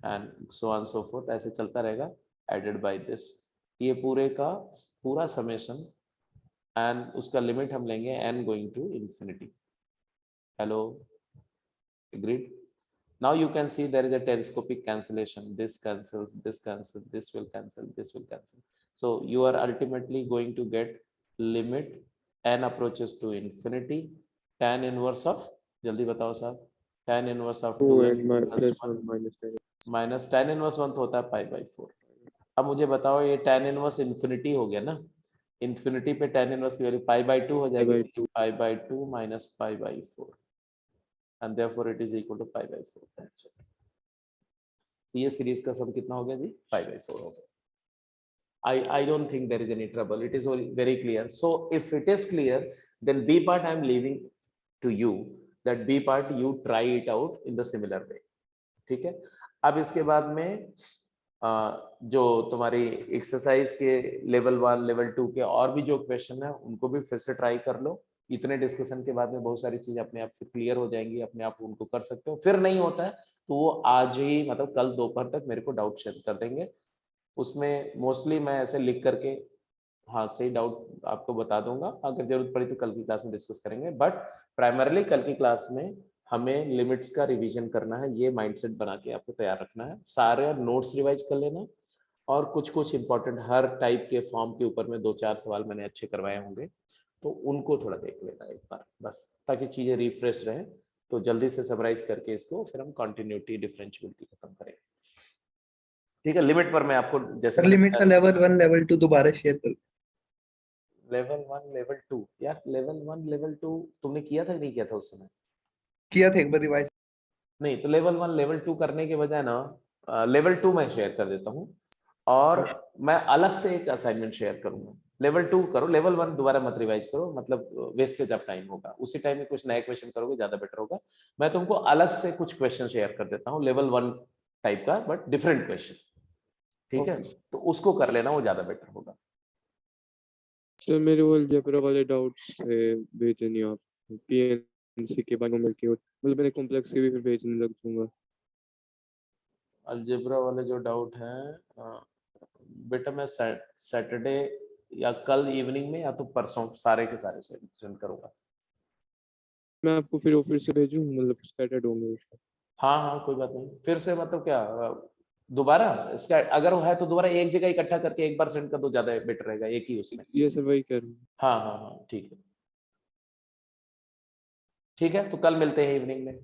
and so on so forth, ऐसे चलता रहेगा, added by this, ये पूरे का पूरा समेशन, एंड उसका लिमिट हम लेंगे n going to infinity। hello, agreed? Now you can see there is a telescopic cancellation, this cancels, this cancels, this will cancel, this will cancel, so you are ultimately going to get limit n approaches to infinity, tan inverse of, जल्दी बताओ साहब, tan inverse of 2n plus 1 minus tan inverse 1 तो होता है π/4। अब मुझे बताओ, ये tan इनवर्स इन्फिनिटी हो गया ना, इन्फिनिटी पे tan इनवर्स की वैल्यू π/2 हो जाएगी, π/2 minus π/4, and therefore it is equal to π/4, that's it. ये सीरीज का सम कितना हो गया जी, π/4 हो गया। I don't think there is any trouble, it is very clear। So if it is clear, then B part I am leaving to you, that B part you try it out in the similar way, ठीक है। अब इसके बाद में जो तुम्हारी exercise के level 1 level 2 के और भी जो क्वेश्चन है उनको भी फिर से ट्राई कर लो। इतने डिस्कशन के बाद में बहुत सारी चीजें अपने आप से क्लियर हो जाएंगी, अपने आप उनको कर सकते हो। फिर नहीं होता है तो वो आज ही, मतलब कल दोपहर तक मेरे को डाउट शेयर कर देंगे, उसमें मोस्टली मैं ऐसे लिख करके हाँ सही डाउट आपको बता दूंगा, अगर जरूरत पड़ी तो कल की क्लास में डिस्कस करेंगे, बट प्राइमरली कल की क्लास में हमें लिमिट्स का रिवीजन करना है, ये माइंडसेट बना के आपको तैयार रखना है। सारे नोट्स रिवाइज कर लेना, और कुछ इंपॉर्टेंट हर टाइप के फॉर्म के ऊपर में 2-4 सवाल मैंने अच्छे करवाए होंगे, तो उनको थोड़ा देख लेना एक बार बस, ताकि चीजें रिफ्रेश रहे। तो जल्दी से समराइज करके इसको फिर हम कंटिन्यूटी डिफरेंशियबिलिटी खत्म करेंगे। ठीक है, लिमिट पर मैं आपको जैसे सर लिमिट का लेवल 1 लेवल 2 दोबारा शेयर कर। लेवल 1 लेवल 2 यार, लेवल 1 लेवल 2 तुमने किया था कि नहीं किया था उस समय? किया था एक बार रिवाइज। नहीं, तो लेवल 1 लेवल 2 करने के बजाय ना लेवल 2 मैं शेयर कर देता हूँ और मैं अलग से एक असाइनमेंट शेयर करूंगा। लेवल 2 करो, लेवल 1 दोबारा मत रिवाइज करो, मतलब वेस्टेज ऑफ टाइम होगा। उसी टाइम में कुछ नए क्वेश्चन करोगे ज्यादा बेटर होगा। मैं तुमको अलग से कुछ क्वेश्चन शेयर कर देता हूँ लेवल 1 टाइप का, बट डिफरेंट क्वेश्चन। ठीक है, तो उसको कर लेना, वो ज्यादा बेटर होगा। सर मेरे वो अलजेब्रा वाले डाउट्स थे, भेजे नहीं आप पीएनसी के बारे में मिलके, मतलब मैंने कॉम्प्लेक्स के भी फिर भेजने लग जाऊंगा। अलजेब्रा वाले जो डाउट है बेटा, मैं सैटरडे या कल इवनिंग में या तो परसों सारे के सारे सेंड करूंगा। मैं आपको फिर ऑफिस से भेजूं, मतलब स्कैटर्ड होंगे उसका। हाँ हाँ, कोई बात नहीं। फिर से मतलब क्या दोबारा इसका अगर वो है तो दोबारा एक जगह इकट्ठा करके एक बार सेंड कर दो, ज्यादा बेटर रहेगा एक ही उसमें। ये सर वही कह रहा हूँ। हाँ हाँ हाँ, ठीक है। ठीक है, तो कल मिलते हैं इवनिंग में।